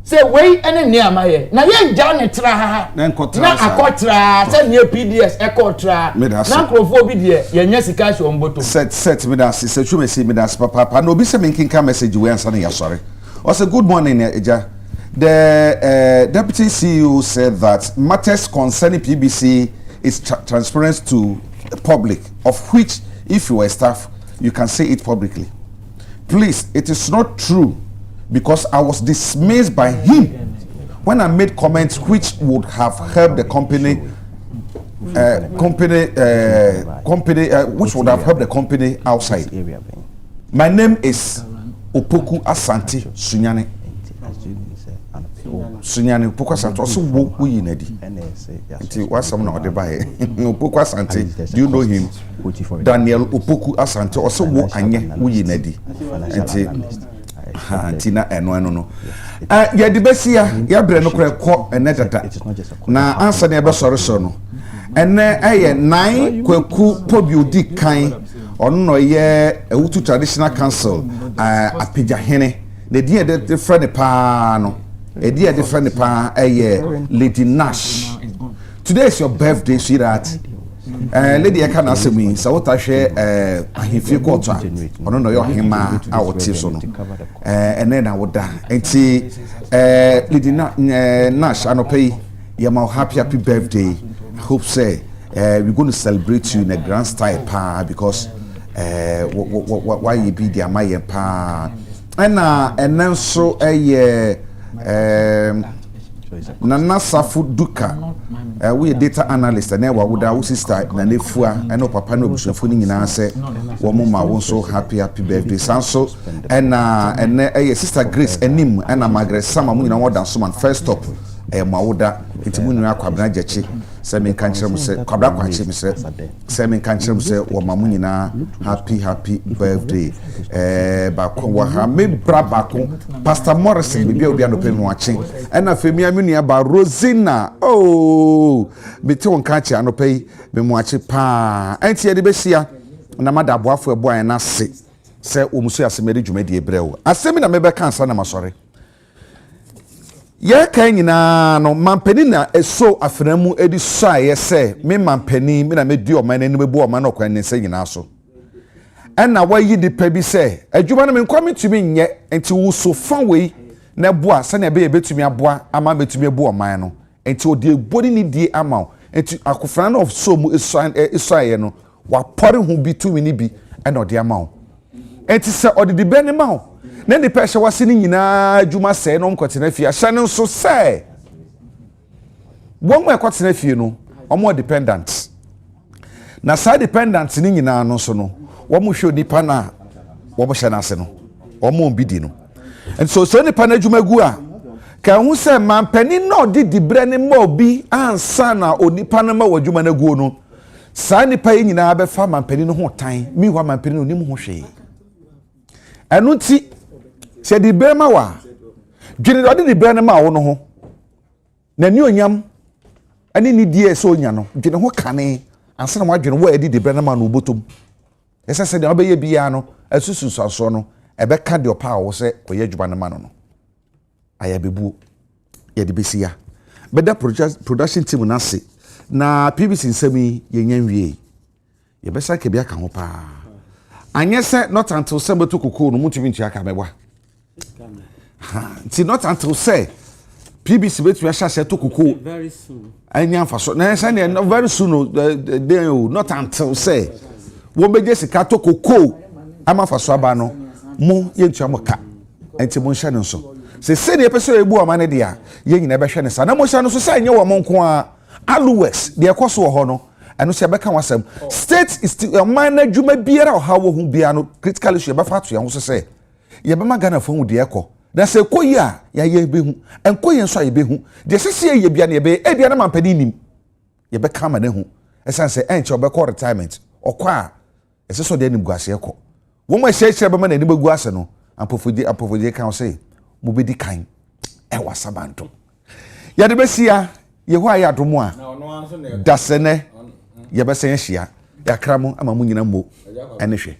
say wey ene ne amaye na ye gya ne tra ha na akotra say ne PDS ekotra na krofo bi de ye nya sika hwe omboto set me da se twume se me da papa na obi se me nkinka message we ansa na ya sorry o say good morning Agya. The deputy CEO said that matters concerning PBC is transparent to the public, of which if you are staff you can say it publicly. Please, it is not true, because I was dismissed by him when I made comments which would have helped the company, which would have helped the company outside. My name is Opoku Asante Sunyane. Sunyane Opoku Asante. Also, wo yinadi. Nti wasam na ode bae. Opoku Asante. Do you know him? Daniel Opoku Asante. Also, wo anye wo yinadi. Nti Tina eno no. Ya di besia ya bre no kra ko ene dada. Na answer na e be sori so no. Ene eye 9 kwaku pobi odi kan ono ye Ewutu Traditional Council apija hene. The dia de friend pa no. A dear different pa Lady Nash. Today is your birthday, sweetheart. Lady I can ask me, so what I share he feel quarter. I don't know your hima our tips on. And then I would die. And see Lady Nash, I know pay you happy birthday. I hope say we're going to celebrate you in a grand style pa because why you be the my pa. And then so Nana Safu Duka, we a data analyst, and now would our sister Nanefua, and no papa no bushafuni in answer. One mama was so happy birthday, Sanso, and sister Grace and Nim, and a Margaret Samamun, more than someone first stop. Mauda, it's Munia Kwabena Jechi, Semi Kancham said, Kwabra Quachim said, Semi Kancham said, or Mamunina, happy birthday. Bakowaha, me Brabako, Pastor Morrison, maybe you'll be on open watching, and a Femia Munia about Rosina. Oh, between Kacha and Opay, be watching pa, and see the Bessia, Namada Bois boy and us say, Umusia Semedi Jumedi Breu. I send me a member cancer, I'm sorry. Ye kan nyina no mampani na eso aframu edi so a ye se me mampani me na me di o man ni mebu o man okwan ne se nyina so na wayi di pa bi se adwuma no me nkwame tumi nye enti wo so fa wei na boa se na be ye betumi aboa ama betumi ebu o man no enti odi ebodi ni die ama enti akofra na of so mu eso aye no wa pore hu bi tumi ni bi na odi ama enti se odi di be ni ma na ni pesha wase ni nyina adwuma se no mkotena fie ahya ne so se won we kwotena fie no omo dependent na sa dependent ni nyina no so no wo mo hwe nipa na wo bo hye na ase no omo bidi no and so nipa na adwuma gu a ka hu se mampani no di bre ni ma obi ansa na onipa na ma wadwuma na gu no sa nipa yi nyina be fa mampani no ho tan mi wa mampani no ni mu ho hwe anu ti se di bema wa dwene odi di bema ma wo no ho na ni onyam ani ni die so onya no dwene ho kane ansa na wadwene wo edi di bema ma no botom ese se de obeye bia no asusu so no ebe ka de opa wo se koye dwuma no ma no aya bebu ye de besia beda production team na se na PBC nsemi ye nyanwie ye besa ke bia ka ho pa anye se not until sembetu kokoo no mutumi ntua ka mebwa it's not until say PBC betu ahya to kuku very soon anya faso na say very soon not until say wo beje sika to kuku ama faso aba no mu yentua moka enti mo hya ne so se de pese ebu o mane dia ye nyina be hwe ne sa na mo hya no so say nye wo monko a aluwex de ekoso wo ho no eno se be ka wasem state is still man adwuma biara o ha wo hu bia no critical issue be fa to ye ho so say ye be magana fo hu de eko da se koyi a ya ye behu enkoyi nso a ye behu de sese ye bia na ye be e bia na mampani nim ye be kama na hu esan se enche obekọ retirement okwa a ese so de nim guase ekọ wo ma hye be ma na nim guase no apofodi kan se mo be di kan e wasabanto ya de besia ye ho aya domo a da se ne ye be se hia ya kramo ama mu nyina mo ene hwe